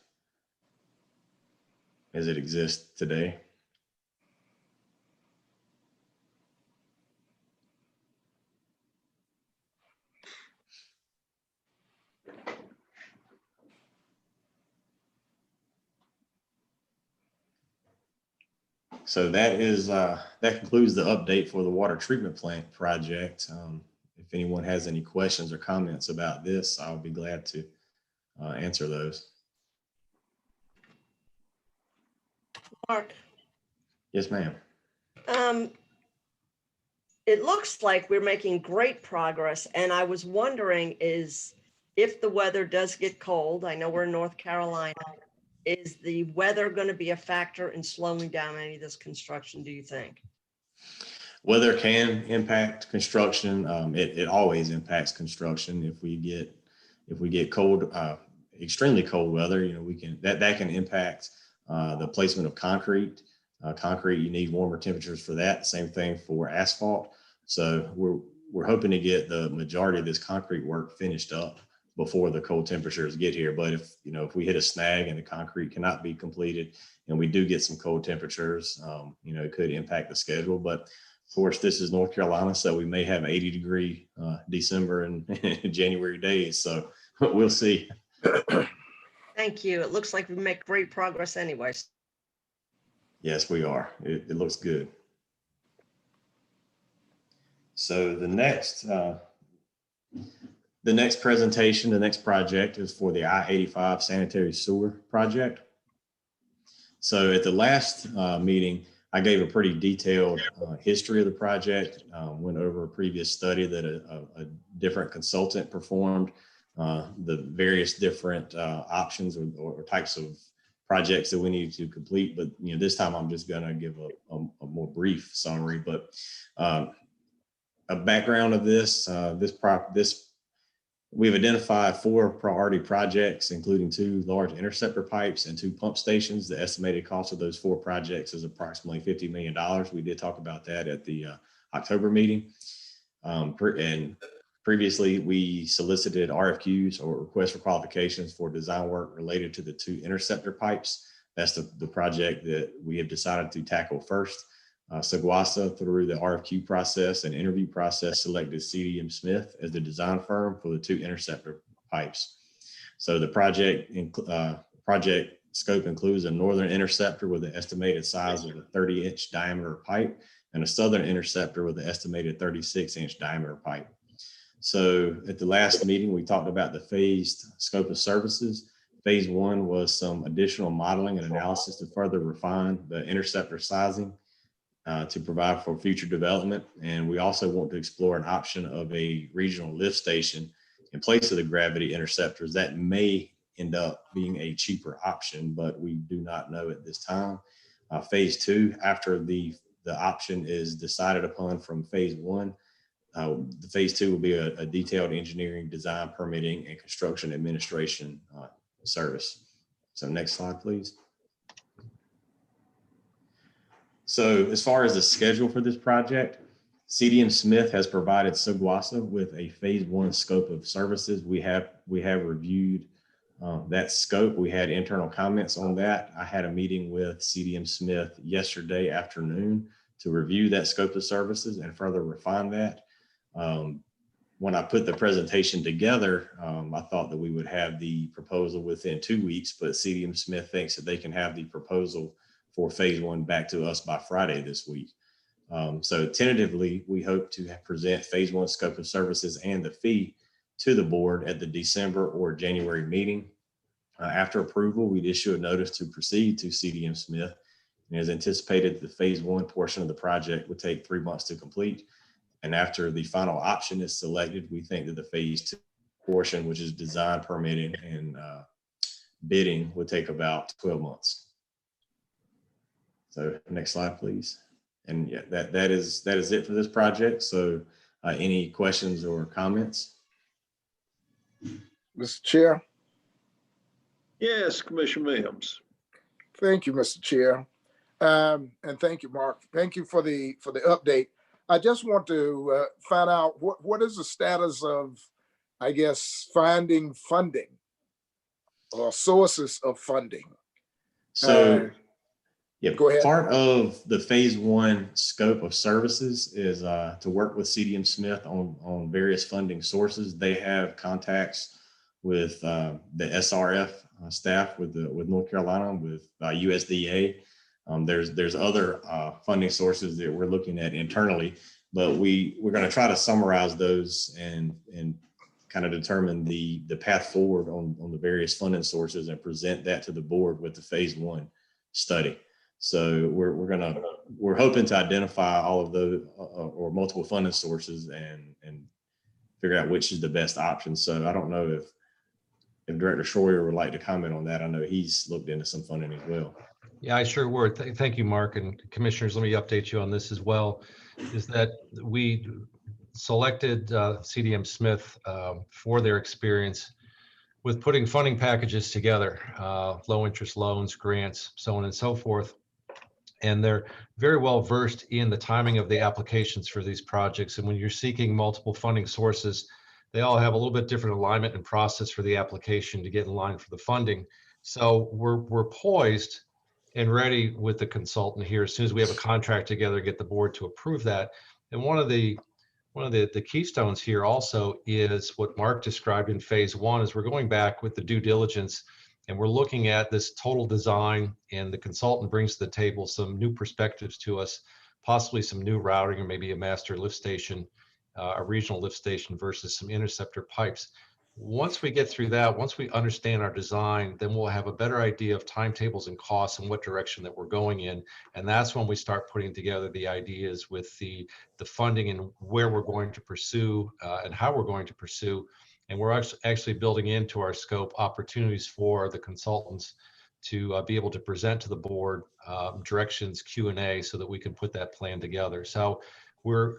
as it exists today. So that is that concludes the update for the water treatment plant project. If anyone has any questions or comments about this, I'll be glad to answer those. Mark, Yes, ma'am. it looks like we're making great progress, and I was wondering is if the weather does get cold, I know we're in North Carolina, is the weather going to be a factor in slowing down any of this construction, do you think? Weather can impact construction. It always impacts construction. If we get cold, extremely cold weather, we can that can impact the placement of concrete. Concrete, you need warmer temperatures for that. Same thing for asphalt. So we're hoping to get the majority of this concrete work finished up before the cold temperatures get here. But if we hit a snag and the concrete cannot be completed and we do get some cold temperatures, it could impact the schedule. But of course, this is North Carolina, so we may have 80-degree December and January days. So we'll see. Thank you. It looks like we make great progress anyways. Yes, we are. It looks good. So the next presentation, the next project is for the I-85 sanitary sewer project. So at the last meeting, I gave a pretty detailed history of the project, went over a previous study that a different consultant performed, the various different options or types of projects that we need to complete. But this time I'm just going to give a more brief summary. But a background of this, we've identified 4 priority projects, including 2 large interceptor pipes and 2 pump stations. The estimated cost of those 4 projects is approximately $50 million. We did talk about that at the October meeting. And previously, we solicited RFQs or requests for qualifications for design work related to the 2 interceptor pipes. That's the project that we have decided to tackle first. Seguasa, through the RFQ process and interview process, selected CDM Smith as the design firm for the 2 interceptor pipes. So the project scope includes a northern interceptor with an estimated size of a 30-inch diameter pipe and a southern interceptor with an estimated 36-inch diameter pipe. So at the last meeting, we talked about the phased scope of services. Phase one was some additional modeling and analysis to further refine the interceptor sizing to provide for future development. And we also want to explore an option of a regional lift station in place of the gravity interceptors. That may end up being a cheaper option, but we do not know at this time. Phase two, after the option is decided upon from phase one, the phase two will be a detailed engineering, design, permitting, and construction administration service. So next slide, please. So as far as the schedule for this project, CDM Smith has provided SOGWASA with a phase one scope of services. We have reviewed that scope. We had internal comments on that. I had a meeting with CDM Smith yesterday afternoon to review that scope of services and further refine that. When I put the presentation together, I thought that we would have the proposal within 2 weeks, but CDM Smith thinks that they can have the proposal for phase one back to us by Friday this week. So tentatively, we hope to present phase one scope of services and the fee to the board at the December or January meeting. After approval, we'd issue a notice to proceed to CDM Smith. And as anticipated, the phase one portion of the project would take 3 months to complete. And after the final option is selected, we think that the phase two portion, which is design, permitting, and bidding, would take about 12 months. So next slide, please. And yeah, that is it for this project. So any questions or comments? Mr. Chair. Yes, Commissioner Mims. Thank you, Mr. Chair. And thank you, Mark. Thank you for the update. I just want to find out what is the status of, I guess, finding funding or sources of funding. So yeah, go ahead. Part of the phase one scope of services is to work with CDM Smith on various funding sources. They have contacts with the SRF staff with North Carolina, with USDA. There's other funding sources that we're looking at internally, but we're going to try to summarize those and kind of determine the path forward on the various funding sources and present that to the board with the phase one study. So we're hoping to identify all of those or multiple funding sources and figure out which is the best option. So I don't know if Director Schroyer would like to comment on that. I know he's looked into some funding as well. Yeah, I sure would. Thank you, Mark, and commissioners. Let me update you on this as well. Is that we selected CDM Smith for their experience with putting funding packages together, low interest loans, grants, so on and so forth. And they're very well versed in the timing of the applications for these projects. And when you're seeking multiple funding sources, they all have a little bit different alignment and process for the application to get in line for the funding. So we're poised and ready with the consultant here as soon as we have a contract together, get the board to approve that. And one of the keystones here also is what Mark described in phase one is we're going back with the due diligence and we're looking at this total design, and the consultant brings to the table some new perspectives to us, possibly some new routing or maybe a master lift station, a regional lift station versus some interceptor pipes. Once we get through that, once we understand our design, then we'll have a better idea of timetables and costs and what direction that we're going in. And that's when we start putting together the ideas with the funding and where we're going to pursue and how we're going to pursue. And we're actually building into our scope opportunities for the consultants to be able to present to the board directions, Q&A, so that we can put that plan together. So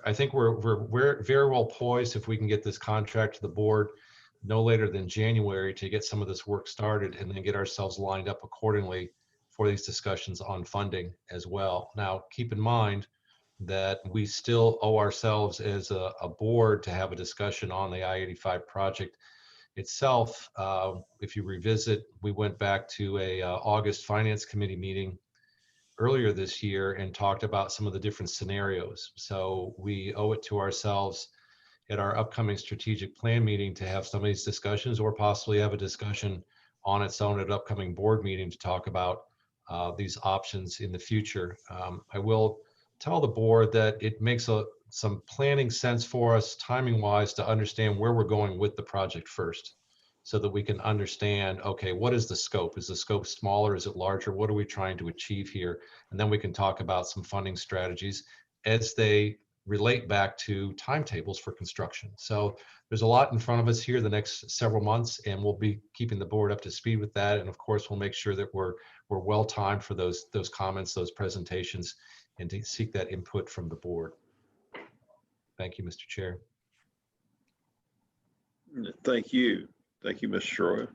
I think we're very well poised if we can get this contract to the board no later than January to get some of this work started and then get ourselves lined up accordingly for these discussions on funding as well. Now, keep in mind that we still owe ourselves as a board to have a discussion on the I-85 project itself. If you revisit, we went back to a August Finance Committee meeting earlier this year and talked about some of the different scenarios. So we owe it to ourselves at our upcoming strategic plan meeting to have some of these discussions, or possibly have a discussion on its own at an upcoming board meeting to talk about these options in the future. I will tell the board that it makes some planning sense for us timing wise to understand where we're going with the project first. so that we can understand, okay, what is the scope? Is the scope smaller? Is it larger? What are we trying to achieve here? And then we can talk about some funding strategies as they relate back to timetables for construction. So there's a lot in front of us here the next several months, and we'll be keeping the board up to speed with that. And of course, we'll make sure that we're well timed for those comments, those presentations, and to seek that input from the board. Thank you, Mr. Chair. Thank you. Thank you, Mr. Schroyer.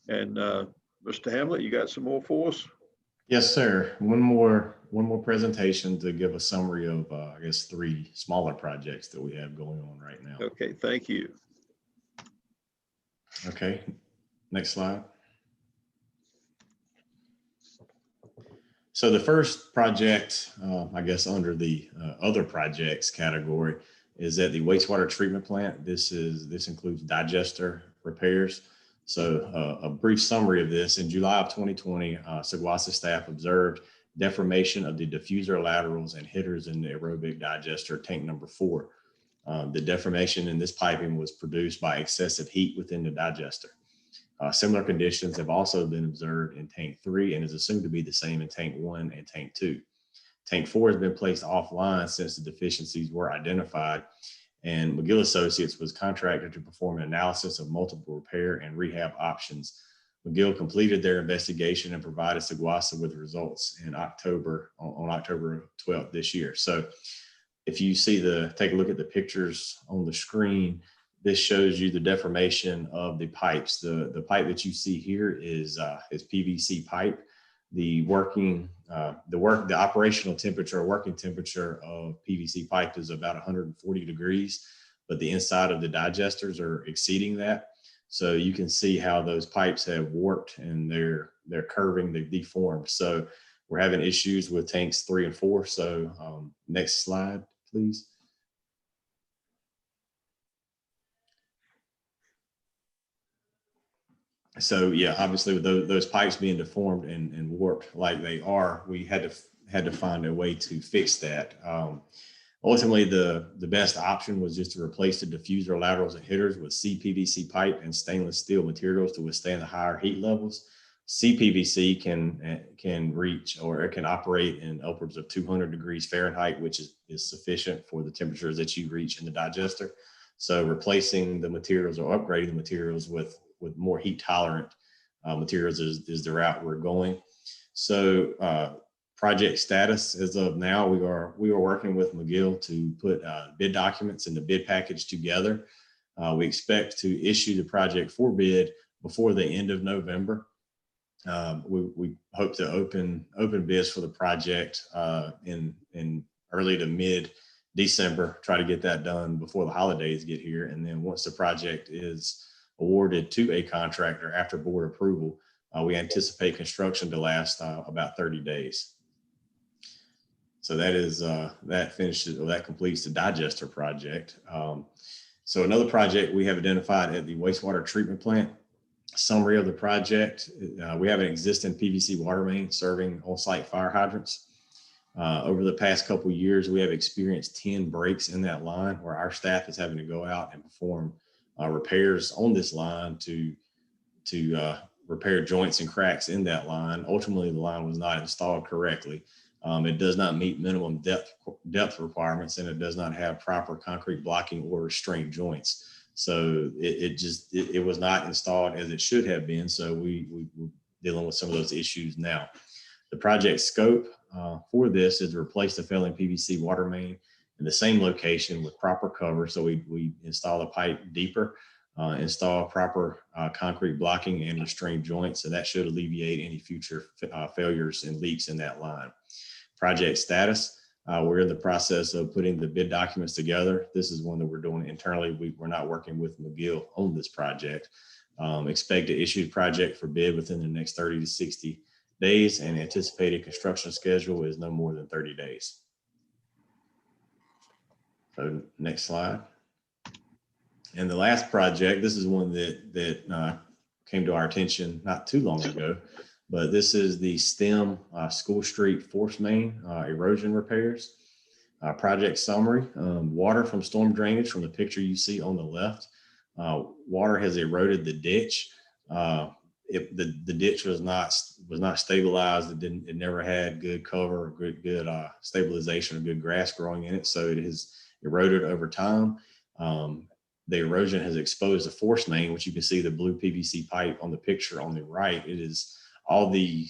And Mr. Hamlet, you got some more for us? Yes, sir. One more presentation to give a summary of, I guess, 3 smaller projects that we have going on right now. Okay, thank you. Okay, next slide. So the first project, I guess, under the other projects category is at the wastewater treatment plant. This includes digester repairs. So a brief summary of this: in July of 2020, Sequasa staff observed deformation of the diffuser laterals and headers in the aerobic digester tank number 4. The deformation in this piping was produced by excessive heat within the digester. Similar conditions have also been observed in tank 3 and is assumed to be the same in tank 1 and tank 2. Tank 4 has been placed offline since the deficiencies were identified, and McGill Associates was contracted to perform an analysis of multiple repair and rehab options. McGill completed their investigation and provided Sequasa with results in October, on October 12th this year. So if you see take a look at the pictures on the screen, this shows you the deformation of the pipes. The pipe that you see here is PVC pipe. The operational temperature or working temperature of PVC pipe is about 140 degrees, but the inside of the digesters are exceeding that. So you can see how those pipes have warped and they're curving, they've deformed. So we're having issues with tanks 3 and 4. So next slide, please. So yeah, obviously with those pipes being deformed and warped like they are, we had to find a way to fix that. Ultimately, the best option was just to replace the diffuser laterals and headers with CPVC pipe and stainless steel materials to withstand the higher heat levels. CPVC can reach, or it can operate in upwards of 200 degrees Fahrenheit, which is sufficient for the temperatures that you reach in the digester. So replacing the materials or upgrading the materials with more heat tolerant materials is the route we're going. So project status as of now, we are working with McGill to put bid documents and the bid package together. We expect to issue the project for bid before the end of November. We hope to open bids for the project in early to mid December, try to get that done before the holidays get here. And then once the project is awarded to a contractor after board approval, we anticipate construction to last about 30 days. So that completes the digester project. So another project we have identified at the wastewater treatment plant. Summary of the project: we have an existing PVC water main serving on-site fire hydrants. Over the past couple of years, we have experienced 10 breaks in that line where our staff is having to go out and perform repairs on this line to repair joints and cracks in that line. Ultimately, the line was not installed correctly. It does not meet minimum depth requirements, and it does not have proper concrete blocking or restraint joints. So it was not installed as it should have been. So we're dealing with some of those issues now. The project scope for this is to replace the failing PVC water main in the same location with proper cover. So we install a pipe deeper, install proper concrete blocking and restraint joints. So that should alleviate any future failures and leaks in that line. Project status: we're in the process of putting the bid documents together. This is one that we're doing internally. We're not working with McGill on this project. Expect to issue the project for bid within the next 30 to 60 days, and anticipated construction schedule is no more than 30 days. So next slide. And the last project, this is one that came to our attention not too long ago, but this is the STEM School Street force main erosion repairs. Project summary: water from storm drainage from the picture you see on the left Water has eroded the ditch. The ditch was not stabilized. It never had good cover, good stabilization, or good grass growing in it. So it has eroded over time. The erosion has exposed the force main, which you can see the blue PVC pipe on the picture on the right. It is all the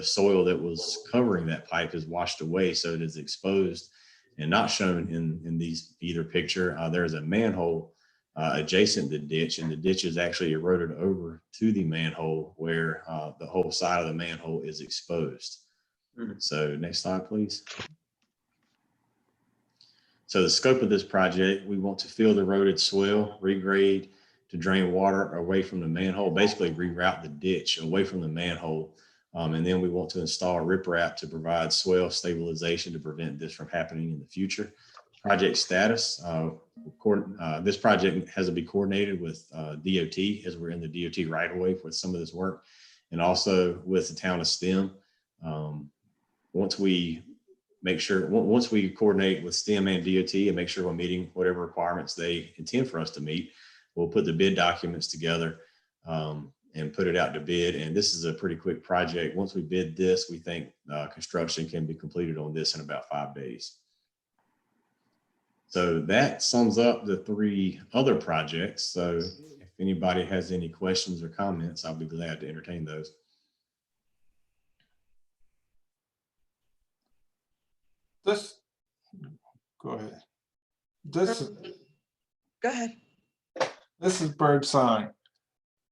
soil that was covering that pipe is washed away. So it is exposed and not shown in these either picture. There's a manhole adjacent to the ditch, and the ditch is actually eroded over to the manhole where the whole side of the manhole is exposed. So next slide, please. So the scope of this project, we want to fill the eroded swell, regrade to drain water away from the manhole, basically reroute the ditch away from the manhole. And then we want to install riprap to provide swell stabilization to prevent this from happening in the future. Project status, this project has to be coordinated with DOT, as we're in the DOT right away for some of this work, and also with the town of STEM. Once we coordinate with STEM and DOT and make sure we're meeting whatever requirements they intend for us to meet, we'll put the bid documents together and put it out to bid. And this is a pretty quick project. Once we bid this, we think construction can be completed on this in about 5 days. So that sums up the 3 other projects. So if anybody has any questions or comments, I'll be glad to entertain those. Go ahead. Go ahead. This is Birdsong.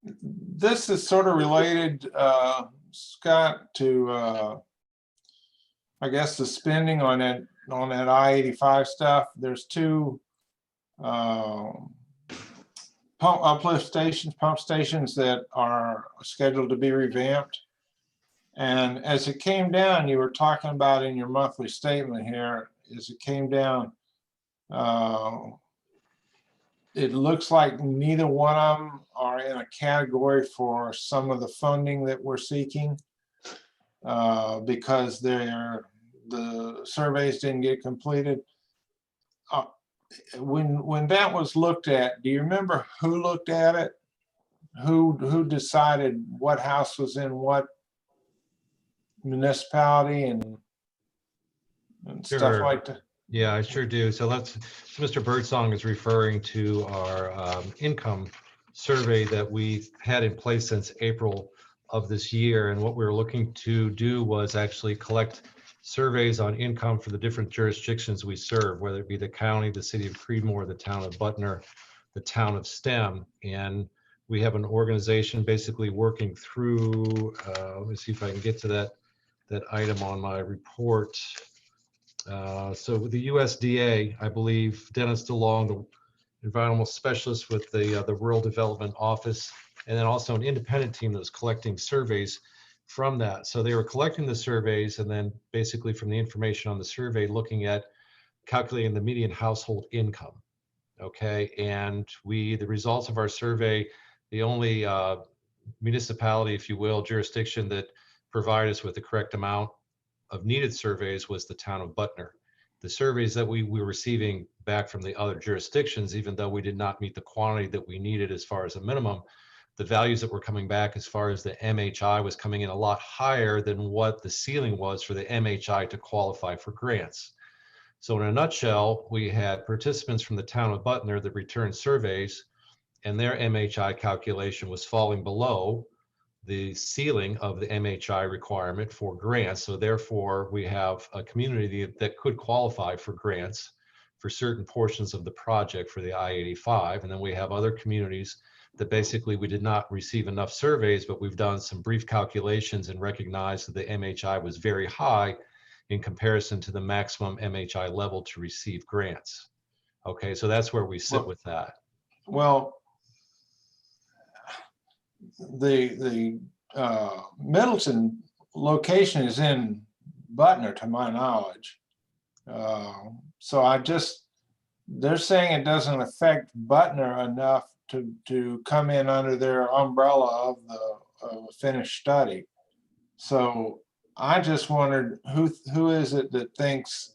This is sort of related, Scott, to I guess the spending on that I-85 stuff. There's 2 pump stations that are scheduled to be revamped. And as it came down, you were talking about in your monthly statement here, as it came down, it looks like neither one of them are in a category for some of the funding that we're seeking because the surveys didn't get completed. When that was looked at, do you remember who looked at it? Who decided what house was in what municipality and stuff Sure. like that? Yeah, I sure do. So Mr. Birdsong is referring to our income survey that we've had in place since April of this year. And what we were looking to do was actually collect surveys on income for the different jurisdictions we serve, whether it be the county, the city of Creedmoor, the town of Butner, the town of STEM. And we have an organization basically working through, let me see if I can get to that item on my report. So with the USDA, I believe Dennis DeLong, the environmental specialist with the Rural Development Office, and then also an independent team that was collecting surveys from that. So they were collecting the surveys and then basically from the information on the survey, looking at calculating the median household income. Okay, and the results of our survey, the only municipality, if you will, jurisdiction that provided us with the correct amount of needed surveys was the town of Butner. The surveys that we were receiving back from the other jurisdictions, even though we did not meet the quantity that we needed as far as a minimum, the values that were coming back as far as the MHI was coming in a lot higher than what the ceiling was for the MHI to qualify for grants. So in a nutshell, we had participants from the town of Butner that returned surveys, and their MHI calculation was falling below the ceiling of the MHI requirement for grants. So therefore, we have a community that could qualify for grants for certain portions of the project for the I-85. And then we have other communities that basically we did not receive enough surveys, but we've done some brief calculations and recognized that the MHI was very high in comparison to the maximum MHI level to receive grants. Okay, so that's where we sit with that. Well, the Middleton location is in Butner, to my knowledge. So they're saying it doesn't affect Butner enough to come in under their umbrella of a finished study. So I just wondered who is it that thinks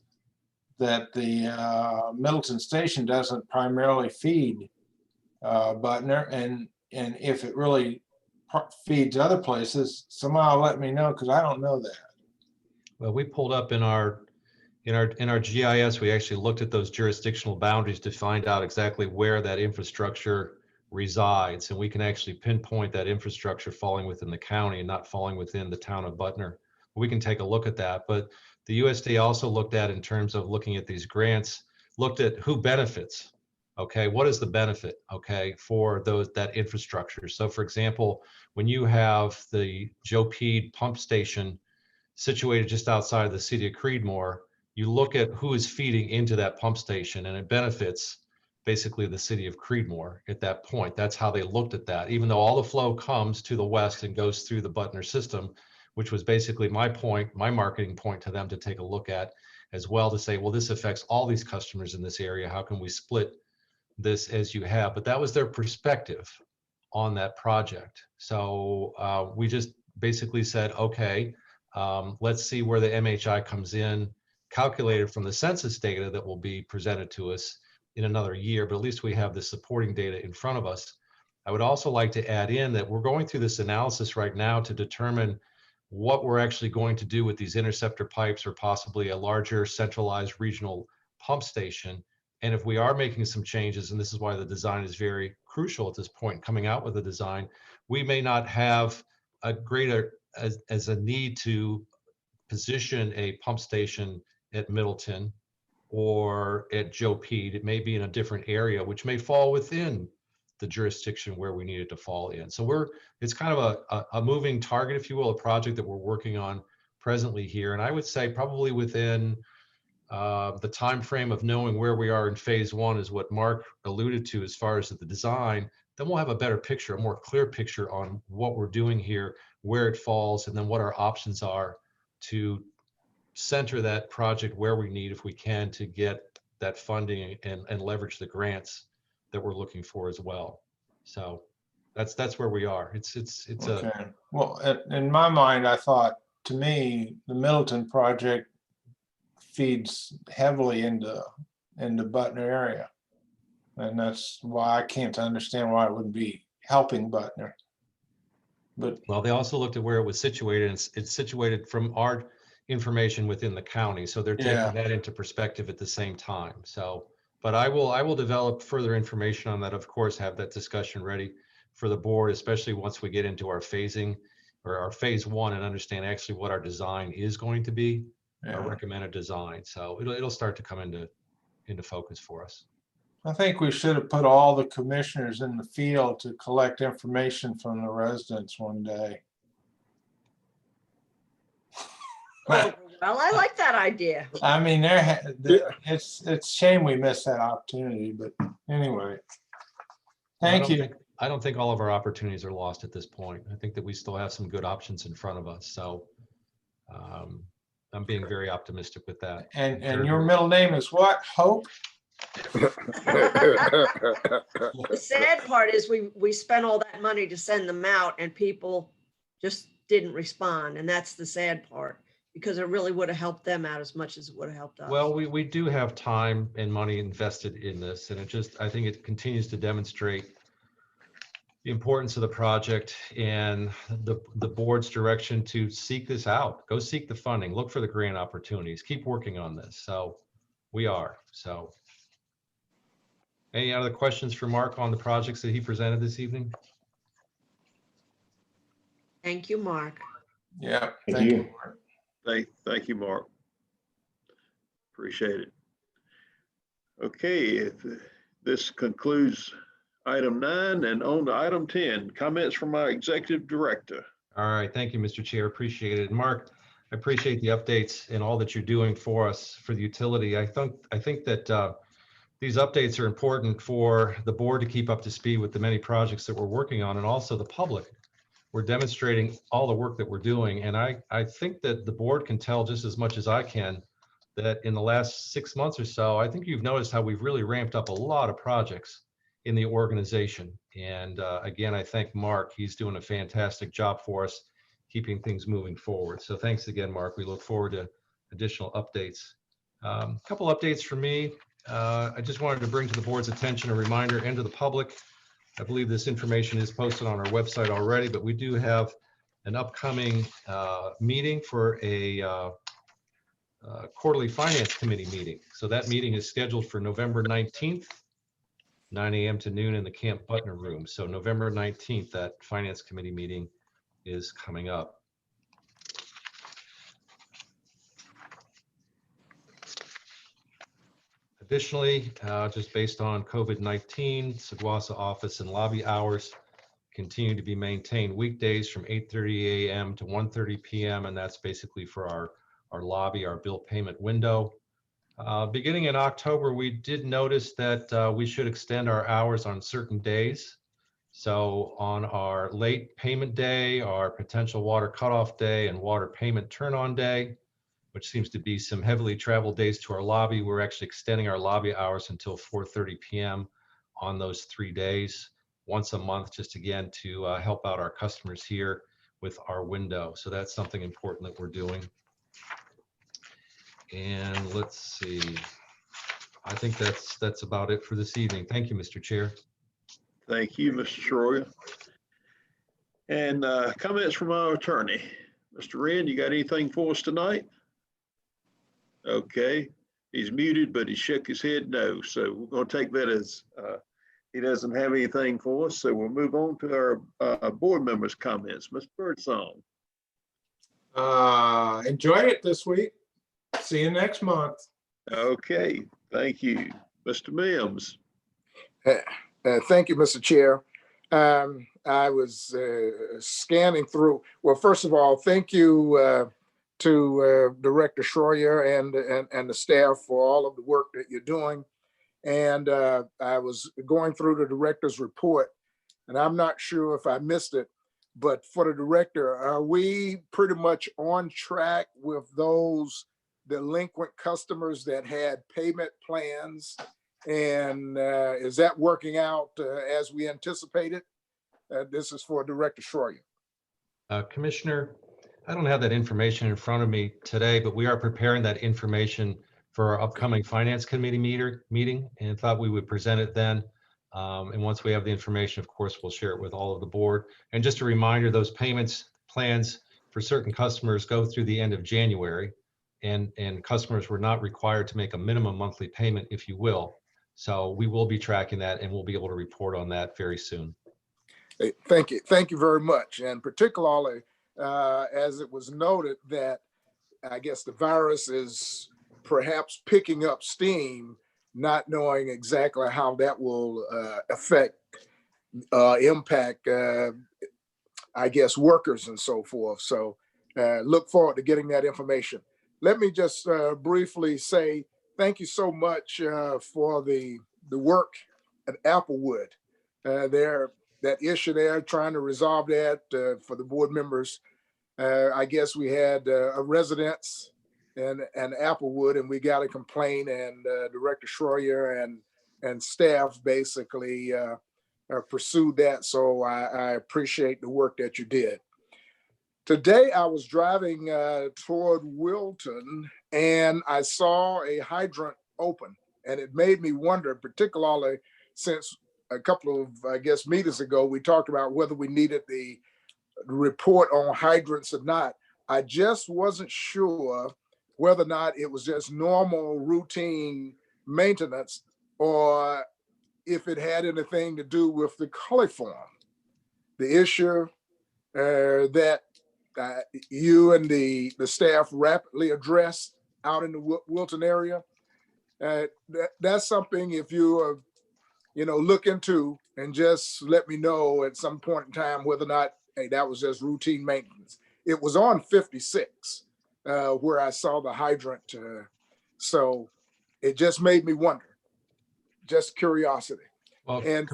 that the Middleton station doesn't primarily feed Butner, and if it really feeds other places, somehow let me know, because I don't know that. Well, we pulled up in our GIS, we actually looked at those jurisdictional boundaries to find out exactly where that infrastructure resides. And we can actually pinpoint that infrastructure falling within the county and not falling within the town of Butner. We can take a look at that. But the USDA also looked at, in terms of looking at these grants, looked at who benefits. Okay, what is the benefit, okay, for that infrastructure? So for example, when you have the Joe Pede pump station situated just outside of the city of Creedmoor, you look at who is feeding into that pump station, and it benefits basically the city of Creedmoor at that point. That's how they looked at that, even though all the flow comes to the west and goes through the Butner system, which was basically my marketing point to them to take a look at as well, to say, well, this affects all these customers in this area. How can we split this as you have? But that was their perspective on that project. So we just basically said, okay, let's see where the MHI comes in, calculated from the census data that will be presented to us in another year, but at least we have the supporting data in front of us. I would also like to add in that we're going through this analysis right now to determine what we're actually going to do with these interceptor pipes, or possibly a larger centralized regional pump station. And if we are making some changes, and this is why the design is very crucial at this point, coming out with a design, we may not have a greater as a need to position a pump station at Middleton or at Joe Pede. It may be in a different area, which may fall within the jurisdiction where we need it to fall in. So it's kind of a moving target, if you will, a project that we're working on presently here. And I would say probably within the time frame of knowing where we are in phase one is what Mark alluded to as far as the design, then we'll have a better picture, a more clear picture on what we're doing here, where it falls, and then what our options are to center that project where we need, if we can, to get that funding and leverage the grants that we're looking for as well. So that's where we are. It's Okay. Well, in my mind, I thought, to me, the Middleton project feeds heavily into Butner area. And that's why I can't understand why it wouldn't be helping Butner. But well, they also looked at where it was situated, and it's situated from our information within the county. So they're taking that into perspective at the same time. So, but I will develop further information on that, of course, have that discussion ready for the board, especially once we get into our phasing or our phase one and understand actually what our design is going to be, our recommended design. So it'll start to come into focus for us. I think we should have put all the commissioners in the field to collect information from the residents one day. Oh, well, I like that idea. I mean, it's a shame we missed that opportunity, but anyway. Thank you. I don't think all of our opportunities are lost at this point. I think that we still have some good options in front of us. So I'm being very optimistic with that. And your middle name is what? Hope? The sad part is we spent all that money to send them out and people just didn't respond. And that's the sad part, because it really would have helped them out as much as it would have helped us. Well, we do have time and money invested in this, and I think it continues to demonstrate the importance of the project and the board's direction to seek this out. Go seek the funding, look for the grant opportunities, keep working on this. So we are. So any other questions for Mark on the projects that he presented this evening? Thank you, Mark. Yeah, Thank you. Mark. Thank you, Mark. Appreciate it. Okay, this concludes item 9, and on to item 10, comments from our executive director. All right, thank you, Mr. Chair. Appreciate it. Mark, I appreciate the updates and all that you're doing for us for the utility. I think that these updates are important for the board to keep up to speed with the many projects that we're working on, and also the public. We're demonstrating all the work that we're doing, and I think that the board can tell just as much as I can that in the last 6 months or so, I think you've noticed how we've really ramped up a lot of projects in the organization. And again, I thank Mark. He's doing a fantastic job for us, keeping things moving forward. So thanks again, Mark. We look forward to additional updates. A couple updates from me. I just wanted to bring to the board's attention a reminder and to the public I believe this information is posted on our website already, but we do have an upcoming meeting for a quarterly finance committee meeting. So that meeting is scheduled for November 19th, 9 a.m. to noon in the Camp Butner room. So November 19th, that finance committee meeting is coming up. Additionally, just based on COVID-19, Seguasa office and lobby hours continue to be maintained weekdays from 8:30 a.m. to 1:30 p.m. And that's basically for our lobby, our bill payment window. Beginning in October, we did notice that we should extend our hours on certain days. So on our late payment day, our potential water cutoff day, and water payment turn-on day, which seems to be some heavily traveled days to our lobby, we're actually extending our lobby hours until 4:30 p.m. on those 3 days, once a month, just again to help out our customers here with our window. So that's something important that we're doing. And let's see, I think that's about it for this evening. Thank you, Mr. Chair. Thank you, Mr. Schroyer. And comments from our attorney. Mr. Wren, you got anything for us tonight? Okay, he's muted, but he shook his head no. So we're going to take that as he doesn't have anything for us. So we'll move on to our board members' comments. Mr. Birdsong. Enjoyed it this week. See you next month. Okay, thank you. Mr. Mims. Thank you, Mr. Chair. I was scanning through. Well, first of all, thank you to Director Schroyer and the staff for all of the work that you're doing. And I was going through the director's report, and I'm not sure if I missed it, but for the director, are we pretty much on track with those delinquent customers that had payment plans? And is that working out as we anticipated? This is for Director Schroyer. Commissioner, I don't have that information in front of me today, but we are preparing that information for our upcoming Finance Committee meeting and thought we would present it then. And once we have the information, of course, we'll share it with all of the board. And just a reminder, those payments plans for certain customers go through the end of January, and customers were not required to make a minimum monthly payment, if you will. So we will be tracking that, and we'll be able to report on that very soon. Hey, thank you. Thank you very much. And particularly, as it was noted that I guess the virus is perhaps picking up steam, not knowing exactly how that will impact, I guess, workers and so forth. So look forward to getting that information. Let me just briefly say thank you so much for the work at Applewood. That issue there, trying to resolve that for the board members. I guess we had a residence in Applewood, and we got a complaint, and Director Schroyer and staff basically pursued that. So I appreciate the work that you did. Today, I was driving toward Wilton, and I saw a hydrant open, and it made me wonder, particularly since a couple of, I guess, meetings ago, we talked about whether we needed the report on hydrants or not. I just wasn't sure whether or not it was just normal routine maintenance or if it had anything to do with the coliform, the issue that you and the staff rapidly addressed out in the Wilton area. That's something, if you look into and just let me know at some point in time whether or not, hey, that was just routine maintenance. It was on 56 where I saw the hydrant. So it just made me wonder, just curiosity. Well, and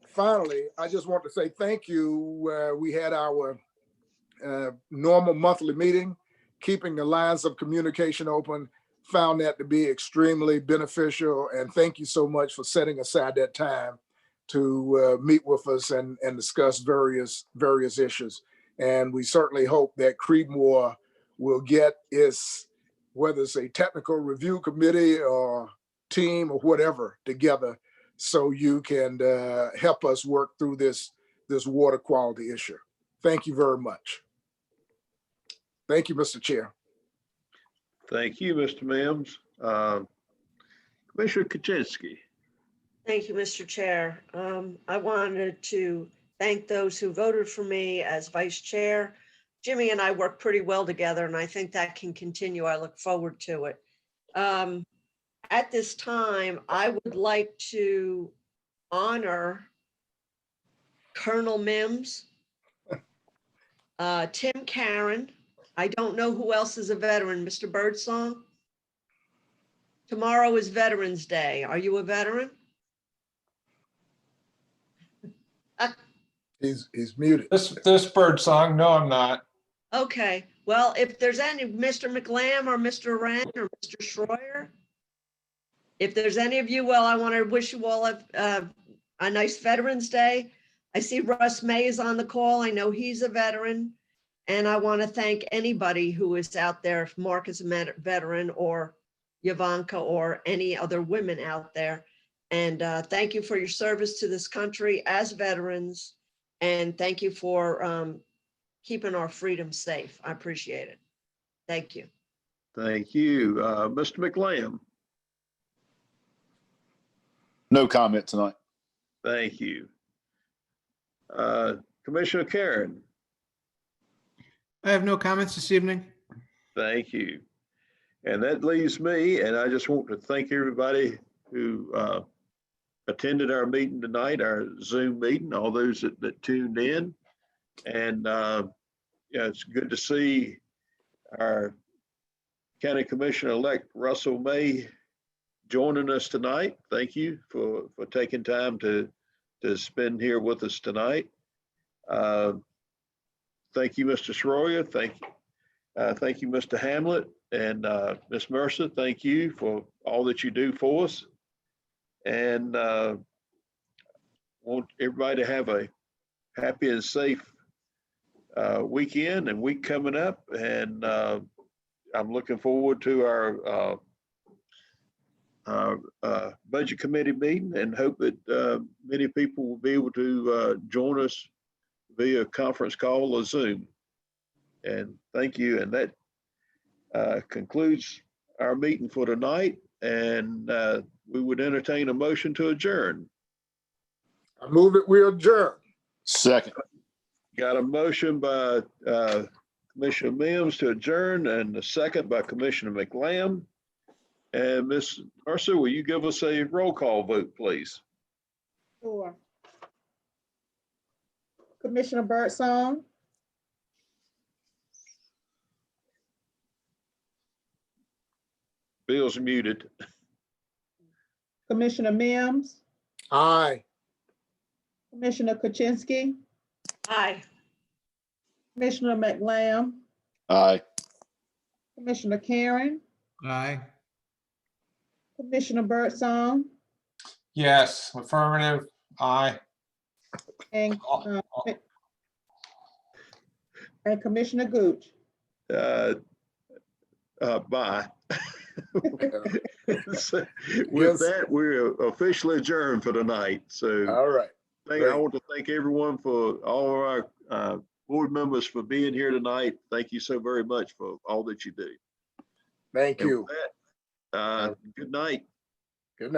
finally, I just want to say thank you. We had our normal monthly meeting, keeping the lines of communication open. Found that to be extremely beneficial, and thank you so much for setting aside that time to meet with us and discuss various issues. And we certainly hope that Creedmoor will get its, whether it's a technical review committee or team or whatever, together so you can help us work through this water quality issue. Thank you very much. Thank you, Mr. Chair. Thank you, Mr. Mims. Commissioner Kuczynski. Thank you, Mr. Chair. I wanted to thank those who voted for me as vice chair. Jimmy and I work pretty well together, and I think that can continue. I look forward to it. At this time, I would like to honor Colonel Mims, Tim Karen. I don't know who else is a veteran. Mr. Birdsong? Tomorrow is Veterans Day. Are you a veteran? He's muted. This bird song, no, I'm not. Okay, well, if there's any, Mr. McLam or Mr. Wren or Mr. Schroyer, if there's any of you, well, I want to wish you all a nice Veterans Day. I see Russ May is on the call. I know he's a veteran. And I want to thank anybody who is out there, if Mark is a veteran, or Yavanka, or any other women out there. And thank you for your service to this country as veterans. And thank you for keeping our freedom safe. I appreciate it. Thank you. Thank you. Mr. McLam. No comment tonight. Thank you. Commissioner Karen. I have no comments this evening. Thank you. And that leaves me, and I just want to thank everybody who attended our meeting tonight, our Zoom meeting, all those that tuned in. And yeah, it's good to see our County Commissioner-elect Russell May joining us tonight. Thank you for taking time to spend here with us tonight. Thank you, Mr. Schroyer. Thank you, Mr. Hamlet, and Ms. Mercer. Thank you for all that you do for us. And want everybody to have a happy and safe weekend and week coming up. And I'm looking forward to our budget committee meeting, and hope that many people will be able to join us via conference call or Zoom. And thank you. And that concludes our meeting for tonight. And we would entertain a motion to adjourn. I move it, we adjourn. Second. Got a motion by Commissioner Mims to adjourn, and a second by Commissioner McLam. And Ms. Mercer, will you give us a roll call vote, please? Sure. Commissioner Birdsong, Bill's muted. Commissioner Mims, Aye. Commissioner Kuczynski, Aye. Commissioner McLam, Aye. Commissioner Karen, Aye. Commissioner Birdsong, Yes, affirmative. Aye. and Commissioner Gooch. Bye. So, Yes. with that, we're officially adjourned for tonight. So All right. I Great. want to thank everyone, for all of our board members, for being here tonight. Thank you so very much for all that you do. Thank And you. with that, good night.